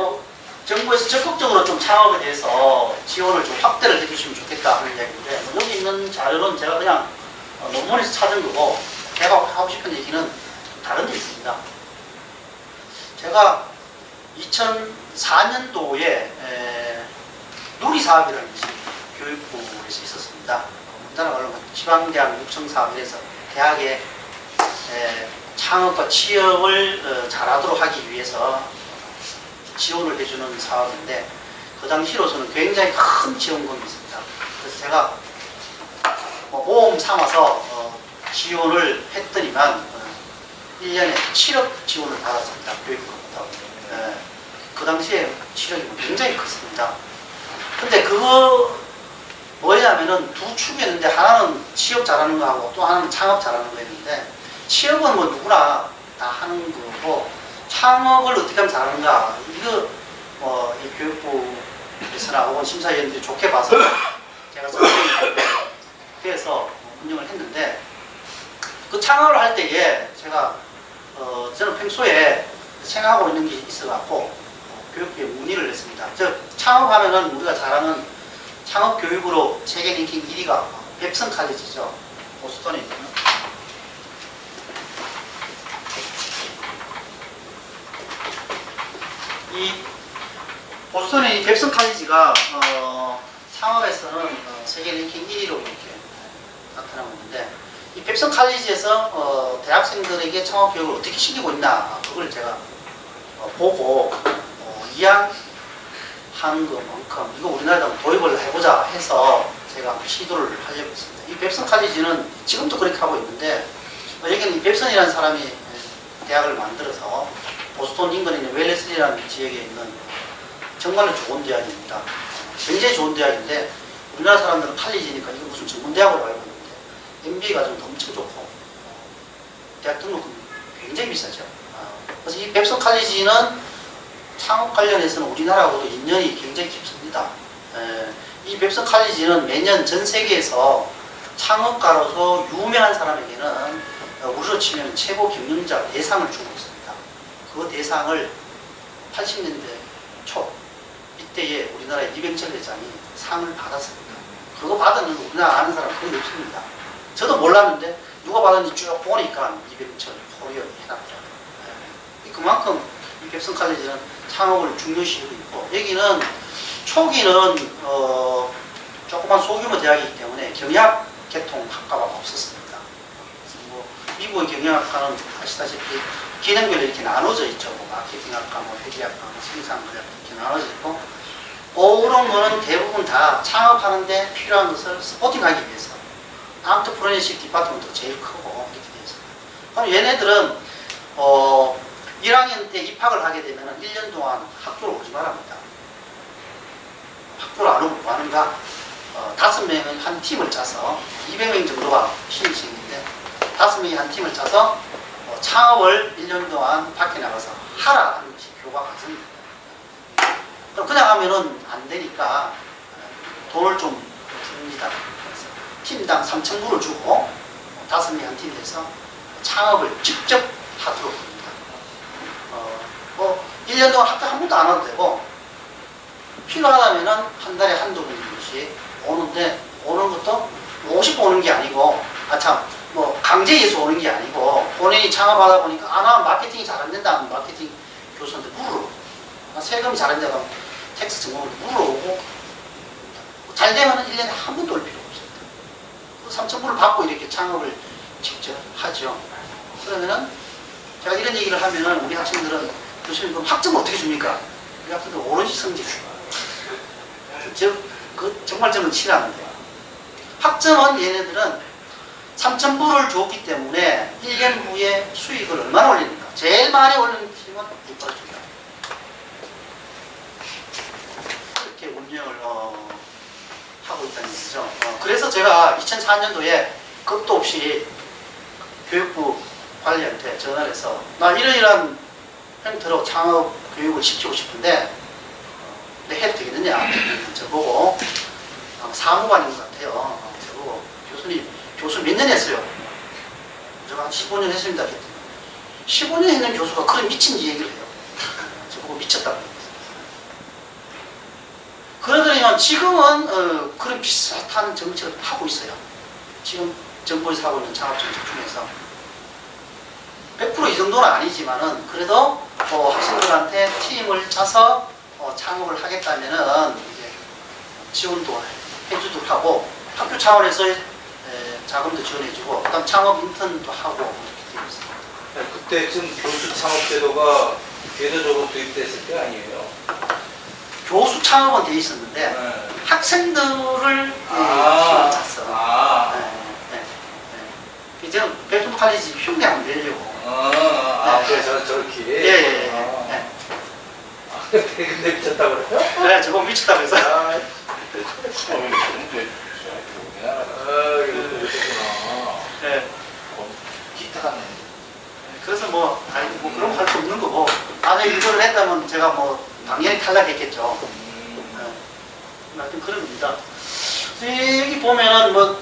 정부에서 적극적으로 좀 창업에 대해서 지원을 좀 확대를 해주시면 좋겠다 하는 이야기인데 여기 있는 자료는 제가 그냥 논문에서 찾은 거고 제가 하고 싶은 얘기는 다른 데 있습니다. 제가 2004년도에 누리사업이라는 것이 교육부에서 있었습니다. 우리나라 말로 지방대학 육성사업에서 대학의 창업과 취업을 잘하도록 하기 위해서 지원을 해주는 사업인데 그 당시로서는 굉장히 큰 지원금이 있습니다. 그래서 제가 모험 삼아서 지원을 했더니만 1년에 7억 지원을 받았습니다. 교육부부터. 그 당시에 7억이 굉장히 컸습니다. 근데 그거 뭐냐면은 두 축이었는데 하나는 취업 잘하는 거하고 또 하나는 창업 잘하는 거였는데 취업은 누구나 다 하는 거고 창업을 어떻게 하면 잘하는가 이거 이 교육부에서나 혹은 심사위원들이 좋게 봐서 제가 선생님께서 운영을 했는데 그 창업을 할 때에 제가 저는 평소에 생각하고 있는 게 있어갖고 교육부에 문의를 했습니다. 즉 창업하면은 우리가 잘하는 창업 교육으로 세계 랭킹 1위가 뱁슨 칼리지죠. 보스턴에 있는. 이 보스턴의 이 뱁슨 칼리지가 창업에서는 세계 랭킹 1위로 이렇게 나타나고 있는데, 이 뱁슨 칼리지에서 대학생들에게 창업 교육을 어떻게 시키고 있나, 그걸 제가 보고 이해하는 것만큼 이거 우리나라에도 한번 도입을 해보자 해서 제가 시도를 하려고 했습니다. 이 뱁슨 칼리지는 지금도 그렇게 하고 있는데, 여기는 이 뱁슨이라는 사람이 대학을 만들어서 보스턴 인근에 있는 웰레슬리라는 지역에 있는 정말로 좋은 대학입니다. 굉장히 좋은 대학인데, 우리나라 사람들은 칼리지니까 이거 무슨 전문대학으로 알고 있는데 MBA 과정도 엄청 좋고 대학 등록금 굉장히 비싸죠. 그래서 이 뱁슨 칼리지는 창업 관련해서는 우리나라하고도 인연이 굉장히 깊습니다. 이 뱁슨 칼리지는 매년 전 세계에서 창업가로서 유명한 사람에게는 우리로 치면 최고 경영자 대상을 주고 있습니다. 그 대상을 80년대 초 이때에 우리나라의 이병철 회장이 상을 받았습니다. 그거 받은 우리나라 아는 사람 거의 없습니다. 저도 몰랐는데 누가 받았는지 쭉 보니까 이병철 코리아 해놨더라고요. 그만큼 이 뱁슨 칼리지는 창업을 중요시하고 있고, 여기는 초기는 조그만 소규모 대학이기 때문에 경영학 계통학과가 없었습니다. 뭐 미국의 경영학과는 아시다시피 기능별로 이렇게 나눠져 있죠. 뭐 마케팅학과, 뭐 회계학과, 뭐 생산학과 이렇게 나눠져 있고, 그런 거는 대부분 다 창업하는데 필요한 것을 스포팅하기 위해서 안트프레너십 디파트먼트가 제일 크고 이렇게 되어 있습니다. 그럼 얘네들은 1학년 때 입학을 하게 되면 1년 동안 학교를 오지 말합니다. 학교를 안 오고 뭐 하는가? 5명은 한 팀을 짜서 200명 정도가 신입생인데 5명이 한 팀을 짜서 창업을 1년 동안 밖에 나가서 하라 하는 것이 교과 과정입니다. 그럼 그냥 하면은 안 되니까 돈을 좀 줍니다. 그래서 팀당 3,000불을 주고 5명이 한 팀 돼서 창업을 직접 하도록 합니다. 1년 동안 학교 한 번도 안 와도 되고, 필요하다면은 한 달에 한두 번씩 오는데, 오는 것도 50번 오는 게 아니고, 뭐 강제해서 오는 게 아니고, 본인이 창업하다 보니까, 나 마케팅이 잘 안 된다 하면 마케팅 교수한테 물어보고, 세금이 잘 안 된다 하면 텍스 전공을 물어보고, 잘 되면은 1년에 한 번도 올 필요 없습니다. 3,000불을 받고 이렇게 창업을 직접 하죠. 그러면은, 제가 이런 얘기를 하면은 우리 학생들은 교수님 그럼 학점 어떻게 줍니까? 우리 학생들 오로지 성적. 정말 저는 싫어하는데. 학점은 얘네들은 3,000불을 줬기 때문에 1년 후에 수익을 얼마나 올립니까? 제일 많이 올리는 팀은 6%. 그렇게 운영을 하고 있다는 얘기죠. 그래서 제가 2004년도에 겁도 없이 교육부 관리한테 전화를 해서 나 이러이러한 형태로 창업 교육을 시키고 싶은데 해도 되겠느냐 저보고 사무관인 것 같아요. 저보고 교수 몇 년 했어요? 제가 한 15년 했습니다. 15년 했는 교수가 그런 미친 얘기를 해요. 저보고 미쳤다고. 그러더니만 지금은 그런 비슷한 정책을 하고 있어요. 지금 정부에서 하고 있는 창업 정책 중에서 100% 이 정도는 아니지만은 그래도 학생들한테 팀을 짜서 창업을 하겠다면은 이제 지원도 해주도록 하고 학교 차원에서 자금도 지원해주고 그다음 창업 인턴도 하고 이렇게 되어 있습니다. 그때쯤 교수 창업 제도가 제도적으로 도입됐을 때 아니에요? 교수 창업은 돼 있었는데 학생들을 팀을 짰어. 이제 뱁슨 칼리지 흉내 안 내려고. 그래서 저렇게. 예. 근데 미쳤다고 그래요? 네, 저거 미쳤다고 해서. 네. 기특하네. 그래서 뭐 그런 거 할 수 없는 거고. 만약에 이걸 했다면 제가 뭐 당연히 탈락했겠죠. 하여튼 그런 겁니다. 여기 보면은 뭐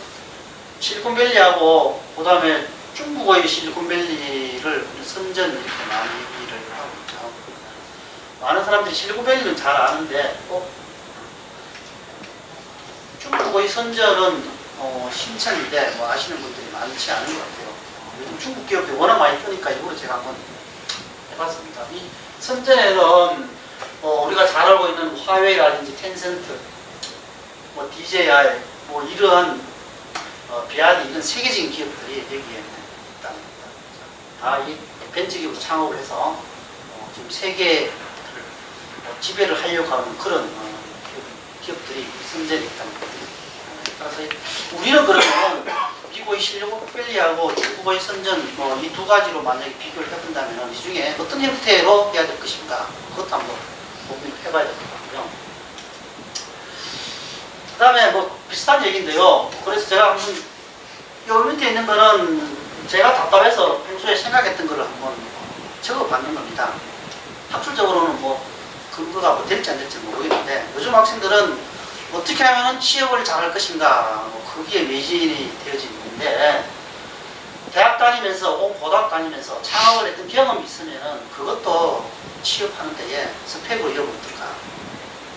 실리콘밸리하고 그다음에 중국의 실리콘밸리를 선전 이렇게 많이 일을 하고 있죠. 많은 사람들이 실리콘밸리는 잘 아는데 중국의 선전은 신천인데 뭐 아시는 분들이 많지 않은 것 같아요. 요즘 중국 기업들이 워낙 많이 뜨니까 일부러 제가 한번 해봤습니다. 이 선전에는 우리가 잘 알고 있는 화웨이라든지 텐센트, 뭐 DJI, 뭐 이런 비아디 이런 세계적인 기업들이 여기에 있다는 겁니다. 다 이 벤처기업으로 창업을 해서 지금 세계를 지배를 하려고 하는 그런 기업들이 선전에 있다는 겁니다. 따라서 우리는 그러면 미국의 실리콘밸리하고 중국의 선전 이 두 가지로 만약에 비교를 해본다면 이 중에 어떤 형태로 해야 될 것인가 그것도 한번 고민을 해봐야 될 것 같고요. 그 다음에 뭐 비슷한 얘기인데요. 그래서 제가 한번 요 밑에 있는 거는 제가 답답해서 평소에 생각했던 거를 한번 적어봤는 겁니다. 학술적으로는 뭐 근거가 뭐 될지 안 될지 모르겠는데 요즘 학생들은 어떻게 하면 취업을 잘할 것인가 거기에 매진이 되어져 있는데 대학 다니면서 고등학교 다니면서 창업을 했던 경험이 있으면 그것도 취업하는 데에 스펙으로 이어버릴까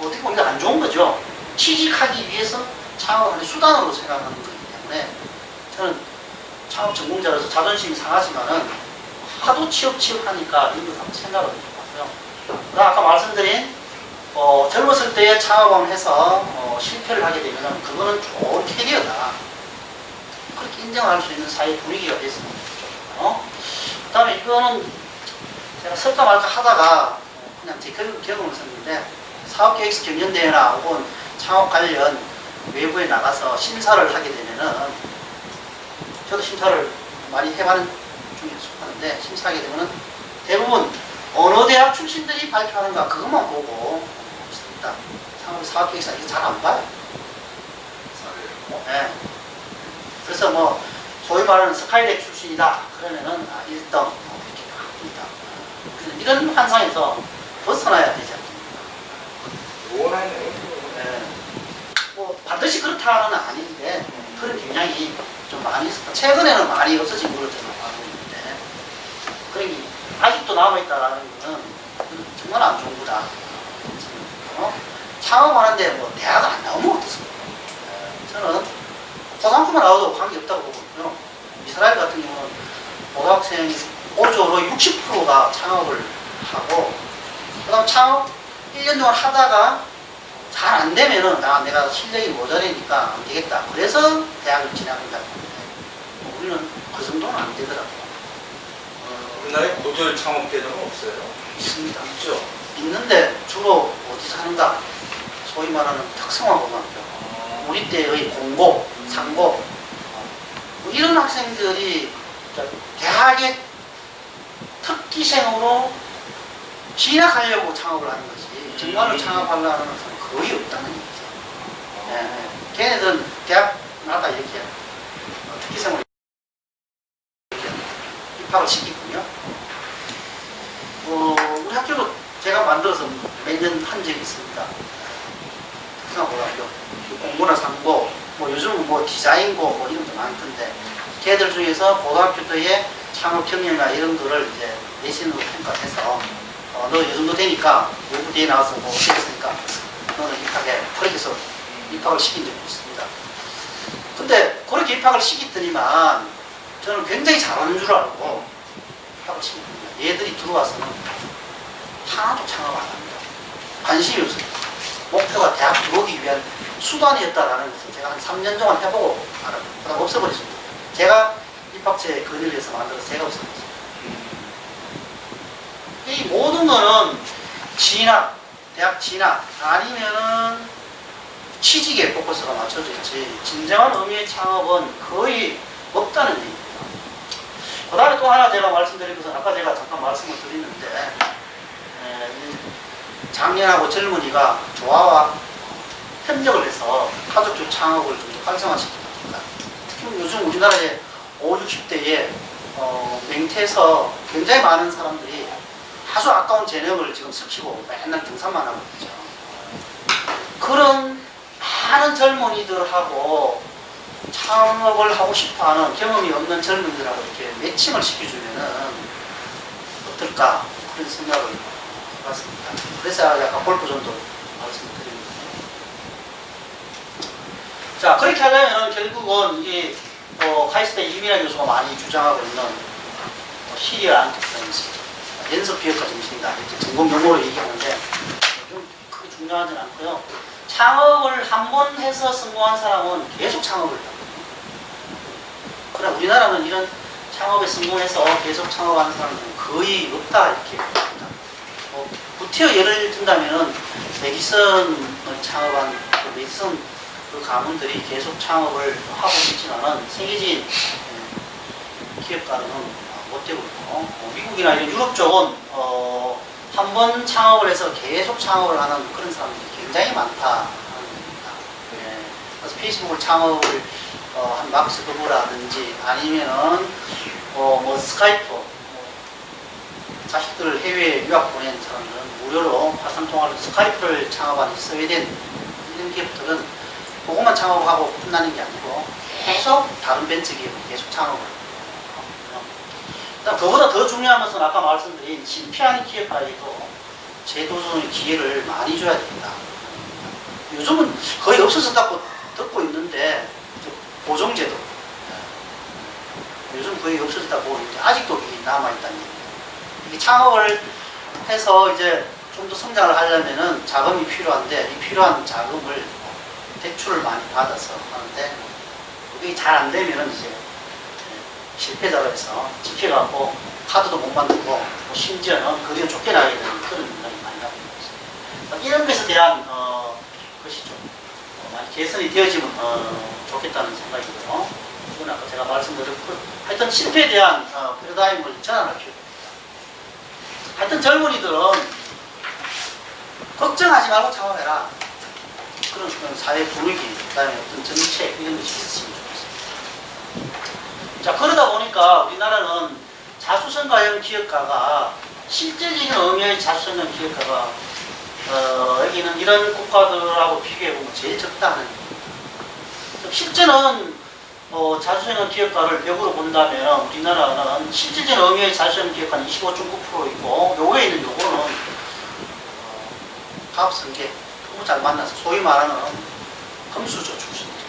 어떻게 보면 안 좋은 거죠. 취직하기 위해서 창업하는 수단으로 생각하는 거기 때문에 저는 창업 전공자로서 자존심이 상하지만은 하도 취업하니까 이런 거 한번 생각을 해봤고요. 아까 말씀드린 젊었을 때에 창업을 해서 실패를 하게 되면 그거는 좋은 캐리어다. 그렇게 인정할 수 있는 사회 분위기가 됐으면 좋겠고 그 다음에 이거는 제가 쓸까 말까 하다가 그냥 제 경험을 썼는데 사업계획서 경연대회나 혹은 창업 관련 외부에 나가서 심사를 하게 되면은 저도 심사를 많이 해봤는 중에 속하는데 심사하게 되면은 대부분 어느 대학 출신들이 발표하는가 그것만 보고 있습니다. 사업계획서 이거 잘 안 봐요. 네. 그래서 뭐 소위 말하는 스카이렉 출신이다 그러면은 1등 이렇게 합니다. 이런 환상에서 벗어나야 되지 않습니까? 네. 뭐 반드시 그렇다는 아닌데 그런 경향이 좀 많이 있었다. 최근에는 많이 없어진 걸로 저는 알고 있는데 그러니 아직도 남아있다라는 거는 정말 안 좋은 거다. 창업하는데 뭐 대학 안 나오면 어떻습니까? 저는 고등학교만 나와도 관계없다고 보거든요. 이스라엘 같은 경우는 고등학생 오조로 60%가 창업을 하고 그 다음 창업 1년 동안 하다가 잘 안 되면은 내가 실력이 모자라니까 안 되겠다. 그래서 대학을 진학한다. 우리는 그 정도는 안 되더라고요. 우리나라에 고졸 창업 계정은 없어요? 있습니다. 있죠. 있는데 주로 어디서 하는가? 소위 말하는 특성화 고등학교. 우리 때의 공고, 상고 뭐 이런 학생들이 대학에 특기생으로 진학하려고 창업을 하는 거지 정말로 창업하려는 학생은 거의 없다는 얘기죠. 네. 걔네들은 대학 나다 이렇게 특기생으로 이렇게 입학을 시키군요. 우리 학교도 제가 만들어서 몇 년 한 적이 있습니다. 특성화고등학교 공고나 상고 뭐 요즘은 뭐 디자인고 뭐 이런 게 많던데 걔들 중에서 고등학교 때의 창업 경영이나 이런 거를 이제 내신으로 평가해서 너 이 정도 되니까 외부대에 나와서 뭐 했으니까 너는 입학해. 그렇게 해서 입학을 시킨 적이 있습니다. 근데 그렇게 입학을 시켰더니만 저는 굉장히 잘하는 줄 알고 입학을 시켰거든요. 얘들이 들어와서는 하나도 창업 안 합니다. 관심이 없어요. 목표가 대학 들어오기 위한 수단이었다라는 것을 제가 한 3년 동안 해보고 알았다가 없어버렸습니다. 제가 입학처에 건의를 해서 만들어서 제가 없어버렸습니다. 이 모든 거는 진학, 대학 진학 아니면은 취직에 포커스가 맞춰져 있지 진정한 의미의 창업은 거의 없다는 얘기입니다. 그 다음에 또 하나 제가 말씀드린 것은 아까 제가 잠깐 말씀을 드렸는데 장년하고 젊은이가 조화와 협력을 해서 가족주 창업을 좀 활성화시킵니다. 특히 요즘 우리나라의 50, 60대에 맹태에서 굉장히 많은 사람들이 아주 아까운 재능을 지금 스키고 맨날 등산만 하고 있죠. 그런 많은 젊은이들하고 창업을 하고 싶어하는 경험이 없는 젊은이들하고 이렇게 매칭을 시켜주면은 어떨까 그런 생각을 해봤습니다. 그래서 약간 골프존도 말씀드립니다. 자, 그렇게 하려면 결국은 이게 카이스트 이민아 교수가 많이 주장하고 있는 시리얼 안토프레인스, 연속 기억과 정신이다. 이렇게 전공 용어로 얘기하는데 좀 크게 중요하진 않고요. 창업을 한 번 해서 성공한 사람은 계속 창업을 해요. 그러나 우리나라는 이런 창업에 성공해서 계속 창업하는 사람은 거의 없다 이렇게 봅니다. 구티어 예를 든다면은 메디슨을 창업한 메디슨 그 가문들이 계속 창업을 하고 있지만은 세계적인 기업가는 못 되고 있고 미국이나 이런 유럽 쪽은 한 번 창업을 해서 계속 창업을 하는 그런 사람들이 굉장히 많다 하는 겁니다. 예. 그래서 페이스북을 창업을 한 마크 zuckerberg라든지 아니면은 뭐 스카이프 자식들을 해외에 유학 보낸 사람들은 무료로 화상통화로 스카이프를 창업한 스웨덴 이런 기업들은 그것만 창업하고 끝나는 게 아니고 계속 다른 벤처 기업을 계속 창업을 하고 그보다 더 중요한 것은 아까 말씀드린 실패하는 기업가에도 재도전의 기회를 많이 줘야 됩니다. 요즘은 거의 없어졌다고 듣고 있는데 보정제도 요즘 거의 없어졌다고 보고 있는데 아직도 이게 남아있다는 얘기예요. 이게 창업을 해서 이제 좀 더 성장을 하려면은 자금이 필요한데 이 필요한 자금을 대출을 많이 받아서 하는데 그게 잘 안 되면은 이제 실패자로 해서 찍혀갖고 카드도 못 만들고 심지어는 거기에 쫓겨나게 되는 그런 문제가 많이 나오고 있습니다. 이런 것에 대한 것이 좀 많이 개선이 되어지면 좋겠다는 생각이고요. 이건 아까 제가 말씀드렸고 하여튼 실패에 대한 패러다임을 전환할 필요가 있습니다. 하여튼 젊은이들은 걱정하지 말고 창업해라. 그런 사회 분위기, 그 다음에 어떤 정책 이런 것이 있으면 좋겠습니다. 자, 그러다 보니까 우리나라는 자수성가형 기업가가 실제적인 의미의 자수성가형 기업가가 여기는 이런 국가들하고 비교해보면 제일 적다는 겁니다. 실제는 자수성가형 기업가를 벽으로 본다면 우리나라는 실제적인 의미의 자수성가형 기업가는 25.9% 있고 요거에 있는 요거는 가업성계 너무 잘 만나서 소위 말하는 금수저 출신입니다.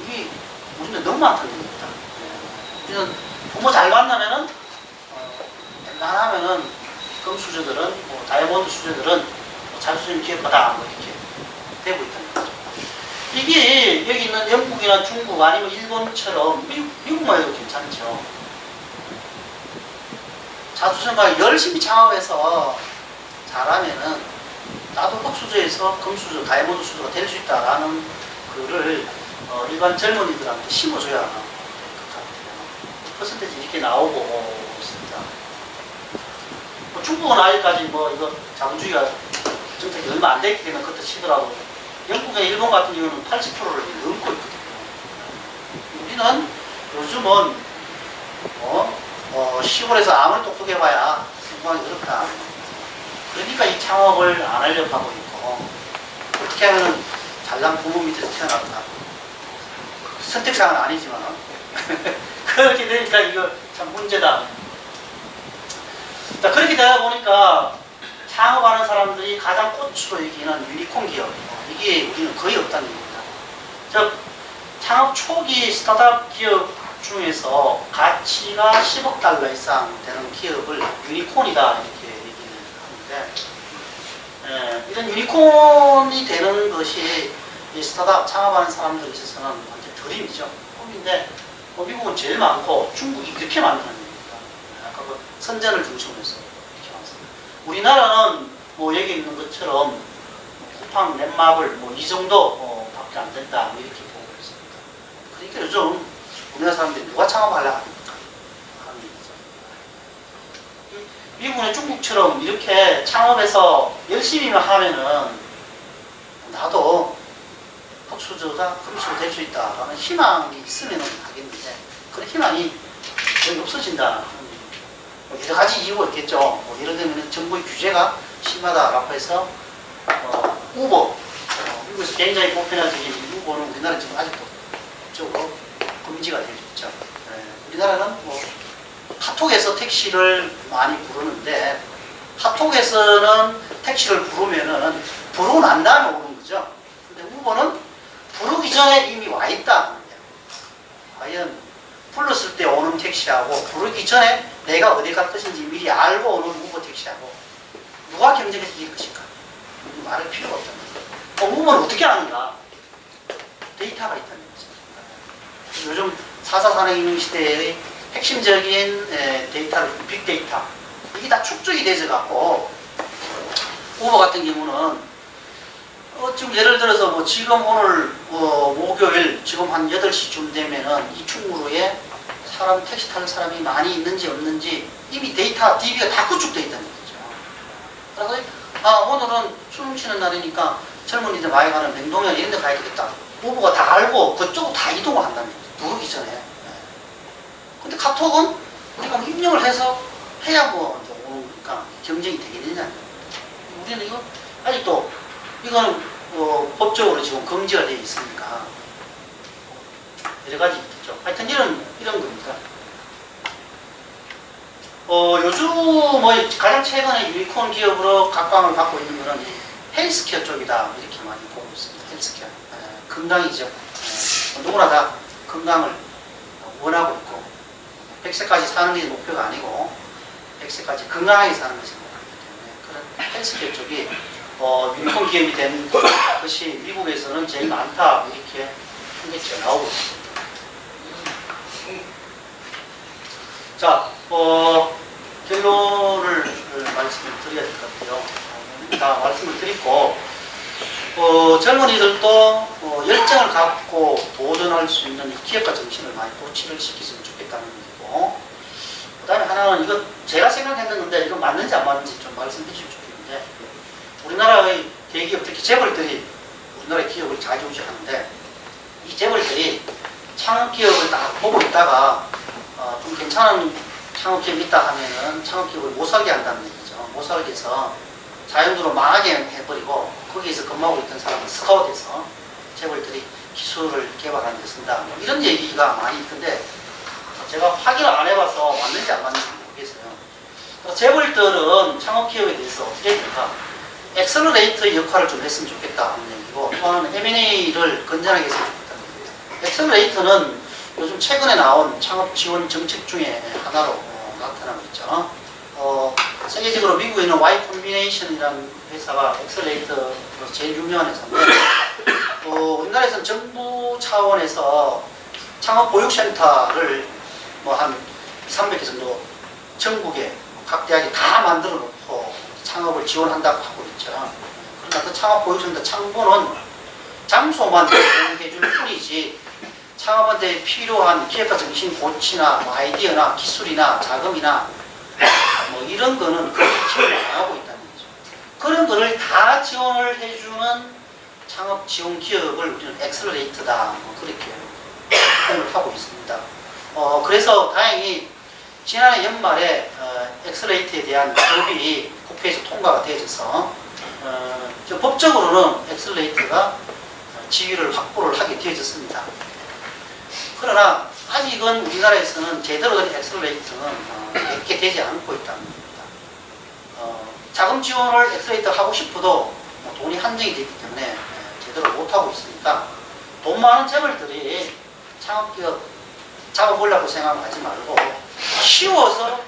이게 우리는 너무 많다는 겁니다. 우리는 부모 잘 만나면은 웬만하면은 금수저들은 다이아몬드 수저들은 자수성가형 기업가다 이렇게 되고 있다는 거죠. 이게 여기 있는 영국이나 중국 아니면 일본처럼 미국만 해도 괜찮죠. 자수성가 열심히 창업해서 잘하면은 나도 흑수저에서 금수저, 다이아몬드 수저가 될 수 있다라는 그를 일반 젊은이들한테 심어줘야 될 것 같아요. 퍼센테이지 이렇게 나오고 있습니다. 중국은 아직까지 이거 자본주의가 정책이 얼마 안 됐기 때문에 그렇다 치더라도 영국이나 일본 같은 경우는 80%를 넘고 있거든요. 우리는 요즘은 시골에서 아무리 똑똑해봐야 성공하기 어렵다. 그러니까 이 창업을 안 하려고 하고 있고 어떻게 하면 잘난 부모 밑에서 태어났다. 선택사항은 아니지만 그렇게 되니까 이거 참 문제다. 자, 그렇게 되다 보니까 창업하는 사람들이 가장 꽃으로 여기는 유니콘 기업 이게 우리는 거의 없다는 겁니다. 즉 창업 초기 스타트업 기업 중에서 가치가 10억 달러 이상 되는 기업을 유니콘이다 이렇게 이런 유니콘이 되는 것이 이 스타트업 창업하는 사람들에 있어서는 완전 드림이죠. 꿈인데 미국은 제일 많고 중국이 그렇게 많다는 겁니다. 아까 그 선전을 중심으로 해서 이렇게 많습니다. 우리나라는 여기 있는 것처럼 쿠팡, 넷마블 이 정도 밖에 안 된다 이렇게 보고 있습니다. 그러니까 요즘 우리나라 사람들이 누가 창업하려고 합니까? 하는 거죠. 미국이나 중국처럼 이렇게 창업해서 열심히만 하면은 나도 흑수저가 금수저 될 수 있다라는 희망이 있으면 하겠는데 그런 희망이 거의 없어진다. 여러 가지 이유가 있겠죠. 예를 들면 정부의 규제가 심하다라고 해서 우버 미국에서 굉장히 보편화적인 우버는 우리나라 지금 아직도 적으로 금지가 되어 있죠. 우리나라는 카톡에서 택시를 많이 부르는데 카톡에서는 택시를 부르면은 부르고 난 다음에 오는 거죠. 근데 우버는 부르기 전에 이미 와 있다. 과연 불렀을 때 오는 택시하고 부르기 전에 내가 어디 갈 것인지 미리 알고 오는 우버 택시하고 누가 경쟁에서 이길 것인가? 말할 필요가 없단 말이에요. 우버는 어떻게 아는가? 데이터가 있다는 거죠. 요즘 4사 산업혁명 시대의 핵심적인 데이터를 빅데이터 이게 다 축적이 돼서 갖고 우버 같은 경우는 지금 예를 들어서 뭐 지금 오늘 목요일 지금 한 8시쯤 되면은 이 충무로에 택시 타는 사람이 많이 있는지 없는지 이미 데이터 DB가 다 구축되어 있다는 거죠. 그래서 오늘은 술 훔치는 날이니까 젊은이들 많이 가는 맹동면 이런 데 가야 되겠다. 우버가 다 알고 그쪽으로 다 이동을 한다는 거죠. 부르기 전에. 근데 카톡은 우리가 뭐 입력을 해서 해야 뭐 이제 오니까 경쟁이 되겠느냐. 우리는 이거 아직도 이거는 법적으로 지금 금지가 되어 있으니까 여러 가지 있죠. 하여튼 이런 겁니다. 요즘 뭐 가장 최근에 유니콘 기업으로 각광을 받고 있는 거는 헬스케어 쪽이다 이렇게 많이 보고 있습니다. 헬스케어 건강이죠. 누구나 다 건강을 원하고 있고 100세까지 사는 게 목표가 아니고 100세까지 건강하게 사는 것이 목표이기 때문에 그런 헬스케어 쪽이 유니콘 기업이 된 것이 미국에서는 제일 많다 이렇게 통계치가 나오고 있습니다. 자, 결론을 말씀을 드려야 될 것 같아요. 다 말씀을 드리고 젊은이들도 열정을 갖고 도전할 수 있는 기업가 정신을 많이 도취를 시키시면 좋겠다는 얘기고 그 다음에 하나는 이거 제가 생각했는데 이거 맞는지 안 맞는지 좀 말씀해 주시면 좋겠는데 우리나라의 대기업, 특히 재벌들이 우리나라의 기업을 좌지우지하는데 이 재벌들이 창업기업을 딱 보고 있다가 좀 괜찮은 창업기업이 있다 하면은 창업기업을 못 살게 한다는 얘기죠. 못 살게 해서 자연적으로 망하게 해버리고 거기에서 근무하고 있던 사람을 스카웃해서 재벌들이 기술을 개발하는 데 쓴다. 뭐 이런 얘기가 많이 있던데 제가 확인을 안 해봐서 맞는지 안 맞는지 모르겠어요. 재벌들은 창업기업에 대해서 어떻게 될까? 엑셀러레이터의 역할을 좀 했으면 좋겠다 하는 얘기고 또 하나는 M&A를 건전하게 했으면 좋겠다는 얘기예요. 엑셀러레이터는 요즘 최근에 나온 창업 지원 정책 중에 하나로 나타나고 있죠. 세계적으로 미국에 있는 Y 콤비네이션이라는 회사가 엑셀레이터로 제일 유명한 회사인데 우리나라에서는 정부 차원에서 창업 보육센터를 뭐 한 300개 정도 전국에 각 대학이 다 만들어 놓고 창업을 지원한다고 하고 있죠. 그러나 그 창업 보육센터 창구는 장소만 제공해 줄 뿐이지 창업한테 필요한 기획과 정신 고치나 뭐 아이디어나 기술이나 자금이나 뭐 이런 거는 그렇게 지원을 안 하고 있다는 거죠. 그런 거를 다 지원을 해주는 창업 지원 기업을 우리는 엑셀러레이터다 뭐 그렇게 표현을 하고 있습니다. 그래서 다행히 지난해 연말에 엑셀러레이터에 대한 법이 국회에서 통과가 되어져서 법적으로는 엑셀러레이터가 지위를 확보를 하게 되어졌습니다. 그러나 아직은 우리나라에서는 제대로 된 엑셀러레이터는 있게 되지 않고 있다는 겁니다. 자금 지원을 엑셀러레이터 하고 싶어도 돈이 한정이 되기 때문에 제대로 못하고 있으니까 돈 많은 재벌들이 창업기업 잡아보려고 생각하지 말고 키워서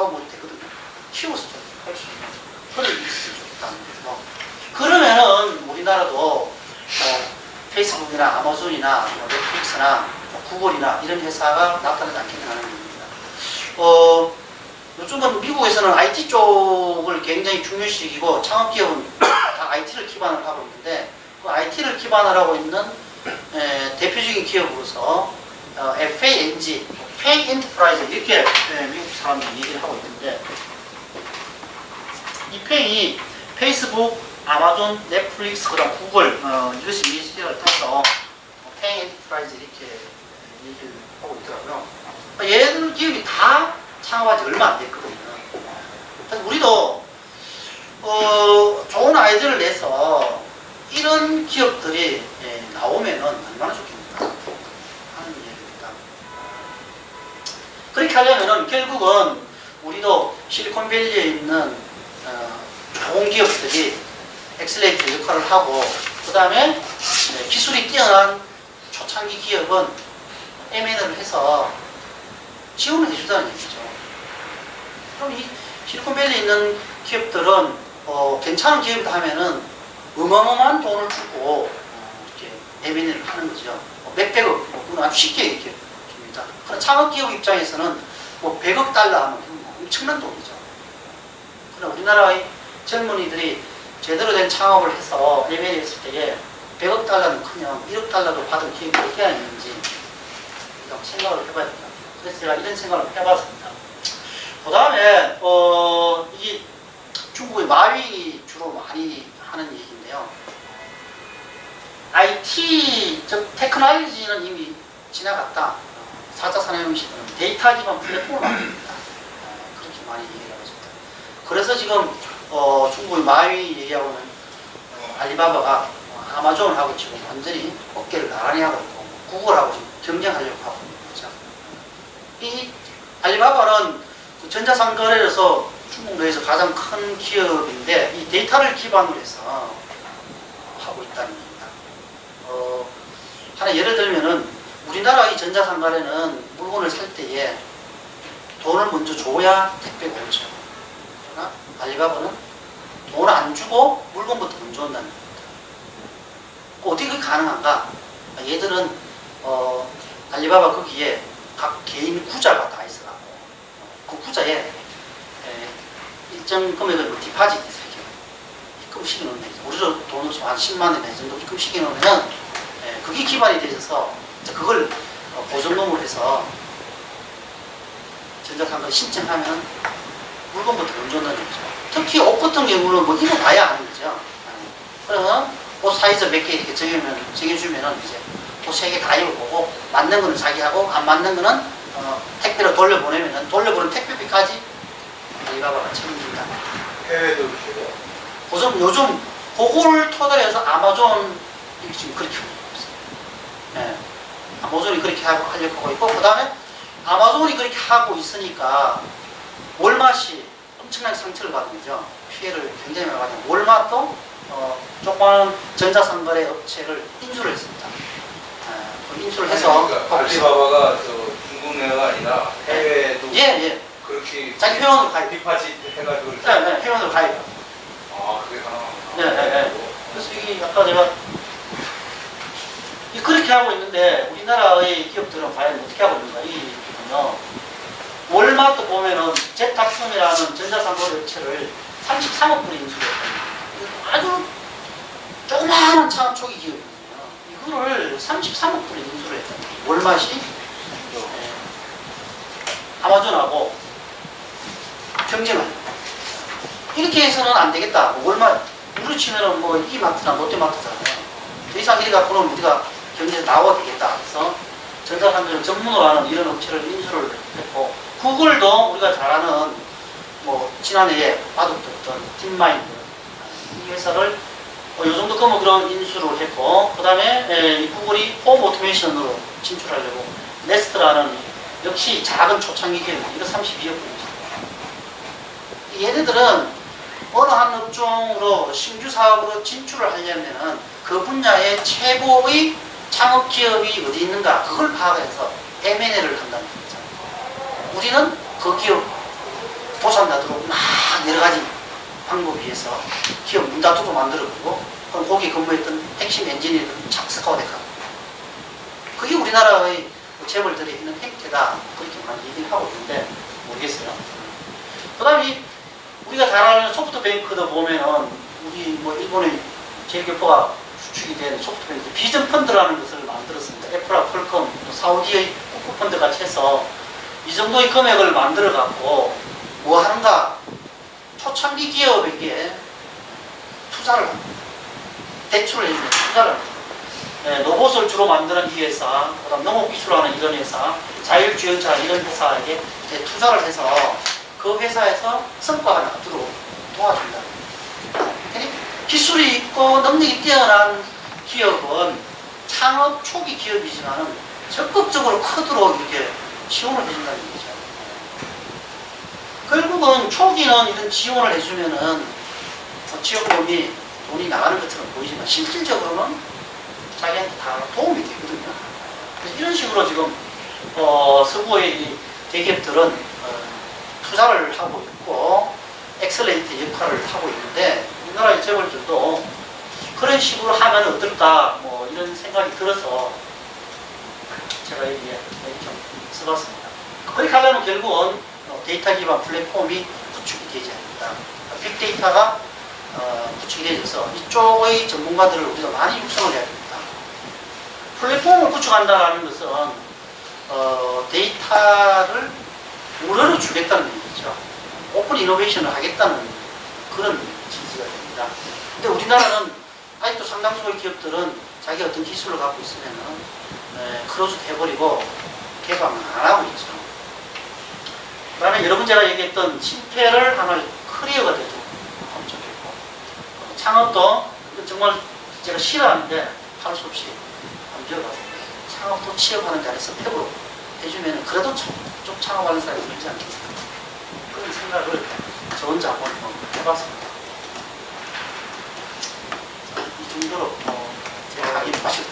하면 되거든요. 키워서 좀 할 수 있는 그런 일이 있으면 좋겠다는 거죠. 그러면은 우리나라도 페이스북이나 아마존이나 넷플릭스나 구글이나 이런 회사가 나타나지 않겠나 하는 겁니다. 요즘은 미국에서는 IT 쪽을 굉장히 중요시기고 창업기업은 다 IT를 기반으로 하고 있는데 그 IT를 기반으로 하고 있는 대표적인 기업으로서 FANG, Pay Enterprise 이렇게 미국 사람들이 얘기를 하고 있는데 이 Pay이 페이스북, 아마존, 넷플릭스, 그다음 구글 이것이 미시를 타서 Pay Enterprise 이렇게 얘기를 하고 있더라고요. 얘들 기업이 다 창업한 지 얼마 안 됐거든요. 그래서 우리도 좋은 아이디어를 내서 이런 기업들이 나오면은 얼마나 좋겠습니까? 하는 얘기입니다. 그렇게 하려면은 결국은 우리도 실리콘밸리에 있는 좋은 기업들이 엑셀레이터 역할을 하고 그 다음에 기술이 뛰어난 초창기 기업은 M&A를 해서 지원을 해주다는 얘기죠. 그럼 이 실리콘밸리에 있는 기업들은 괜찮은 기업이다 하면은 어마어마한 돈을 주고 이렇게 M&A를 하는 거죠. 몇백억, 아주 쉽게 이렇게 줍니다. 그런 창업 기업 입장에서는 100억 달러 하면 엄청난 돈이죠. 그러나 우리나라의 젊은이들이 제대로 된 창업을 해서 M&A 했을 때에 100억 달러는 그냥 1억 달러도 받은 기업이 어떻게 있는지 한번 생각을 해봐야 된다. 그래서 제가 이런 생각을 해봤습니다. 그 다음에 이게 중국의 마윈이 주로 많이 하는 얘기인데요. IT, 즉 테크놀로지는 이미 지나갔다. 4차 산업혁명 시대는 데이터 기반 플랫폼을 만듭니다. 그렇게 많이 얘기를 하고 있습니다. 그래서 지금 중국의 마윈이 얘기하고는 알리바바가 아마존하고 지금 완전히 어깨를 나란히 하고 있고 구글하고 지금 경쟁하려고 하고 있는 거죠. 이 알리바바는 그 전자상거래에서 중국 내에서 가장 큰 기업인데 이 데이터를 기반으로 해서 하고 있다는 겁니다. 하나 예를 들면은 우리나라 이 전자상거래는 물건을 살 때에 돈을 먼저 줘야 택배가 오죠. 그러나 알리바바는 돈을 안 주고 물건부터 먼저 온다는 겁니다. 어떻게 그게 가능한가? 얘들은 알리바바 거기에 각 개인 구자가 다 있어갖고 그 구자에 일정 금액을 디파짓 해서 입금시켜 놓는 거죠. 우리로 돈으로 한 10만 원 정도 입금시켜 놓으면 그게 기반이 되셔서 그걸 보증금으로 해서 전자상거래 신청하면 물건부터 먼저 온다는 거죠. 특히 옷 같은 경우는 뭐 입어봐야 하는 거죠. 그러면 옷 사이즈 몇 개 이렇게 정해주면은 이제 옷 3개 다 입어보고 맞는 거는 자기하고 안 맞는 거는 택배로 돌려보내면은 돌려보낸 택배비까지 알리바바가 책임진다. 해외도 그렇고. 우선 요즘 그걸 토대로 해서 아마존이 지금 그렇게 하고 있어요. 예. 아마존이 그렇게 하려고 하고 있고, 그 다음에 아마존이 그렇게 하고 있으니까 월마트이 엄청나게 상처를 받은 거죠. 피해를 굉장히 많이 받은 거죠. 월마트도 조그마한 전자상거래 업체를 인수를 했습니다. 인수를 해서 그러니까 알리바바가 중국 내가 아니라 해외도 예. 그렇게 자기 회원으로 가입. 디파짓 해가지고 이렇게. 네, 회원으로 가입. 아, 그게 가능하구나. 네. 그래서 이게 아까 제가 그렇게 하고 있는데 우리나라의 기업들은 과연 어떻게 하고 있는가? 이거는요. 월마트 보면은 제탁섬이라는 전자상거래 업체를 33억 불에 인수했거든요. 아주 조그마한 창업 초기 기업이거든요. 이거를 33억 불에 인수를 했거든요. 월마트이 아마존하고 경쟁을 합니다. 이렇게 해서는 안 되겠다. 월마트, 우리 치면은 뭐 이마트나 롯데마트잖아요. 더 이상 이래 갖고는 우리가 경쟁에서 나와야 되겠다. 그래서 전자상거래 전문으로 하는 이런 업체를 인수를 했고, 구글도 우리가 잘 아는 뭐 지난해에 바둑뒀던 딥마인드 이 회사를 요 정도 금액으로 인수를 했고, 그 다음에 이 구글이 홈 오토메이션으로 진출하려고 네스트라는 역시 작은 초창기 기업입니다. 이거 32억 불입니다. 얘네들은 어느 한 업종으로 신규 사업으로 진출을 하려면은 그 분야의 최고의 창업 기업이 어디 있는가 그걸 파악해서 M&A를 한다는 거죠. 우리는 그 기업 도산나도록 막 여러 가지 방법에 의해서 기업 문다투도 만들어보고 그럼 거기에 근무했던 핵심 엔지니어를 착석하고 대가고 그게 우리나라의 재벌들이 있는 행태다. 그렇게 많이 얘기를 하고 있는데 모르겠어요. 그 다음에 우리가 잘 아는 소프트뱅크도 보면은 우리 뭐 일본의 제일교포가 주축이 된 소프트뱅크 비전 펀드라는 것을 만들었습니다. 애플과 퀄컴, 또 사우디의 코코 펀드 같이 해서 이 정도의 금액을 만들어 갖고 뭐 하는가? 초창기 기업에게 투자를 합니다. 대출을 해주는 투자를 합니다. 로봇을 주로 만드는 이 회사, 그다음 농업기술하는 이런 회사, 자율주행차 이런 회사에게 투자를 해서 그 회사에서 성과가 나도록 도와준다. 기술이 있고 능력이 뛰어난 기업은 창업 초기 기업이지만 적극적으로 크도록 이렇게 지원을 해준다는 얘기죠. 결국은 초기는 이런 지원을 해주면은 지원금이 돈이 나가는 것처럼 보이지만 실질적으로는 자기한테 다 도움이 되거든요. 이런 식으로 지금 서구의 이 대기업들은 투자를 하고 있고 엑셀런트 역할을 하고 있는데 우리나라의 재벌들도 그런 식으로 하면 어떨까 뭐 이런 생각이 들어서 제가 이렇게 좀 써봤습니다. 그렇게 하려면 결국은 데이터 기반 플랫폼이 구축이 되지 않는다. 빅데이터가 구축이 되어서 이쪽의 전문가들을 우리가 많이 육성을 해야 됩니다. 플랫폼을 구축한다는 것은 데이터를 무료로 주겠다는 얘기죠. 오픈 이노베이션을 하겠다는 그런 지지가 됩니다. 근데 우리나라는 아직도 상당수의 기업들은 자기 어떤 기술을 갖고 있으면은 크로즈 해버리고 개방을 안 하고 있죠. 그다음에 여러분 제가 얘기했던 실패를 하나의 커리어가 되죠. 엄청 좋고 창업도 정말 제가 싫어하는데 할 수 없이 한번 창업도 취업하는 자리에서 폐부로 해주면 그래도 좀 창업하는 사람이 되지 않겠습니까? 그런 생각을 저 혼자 한번 해봤습니다. 이 정도로 제가 하긴 하실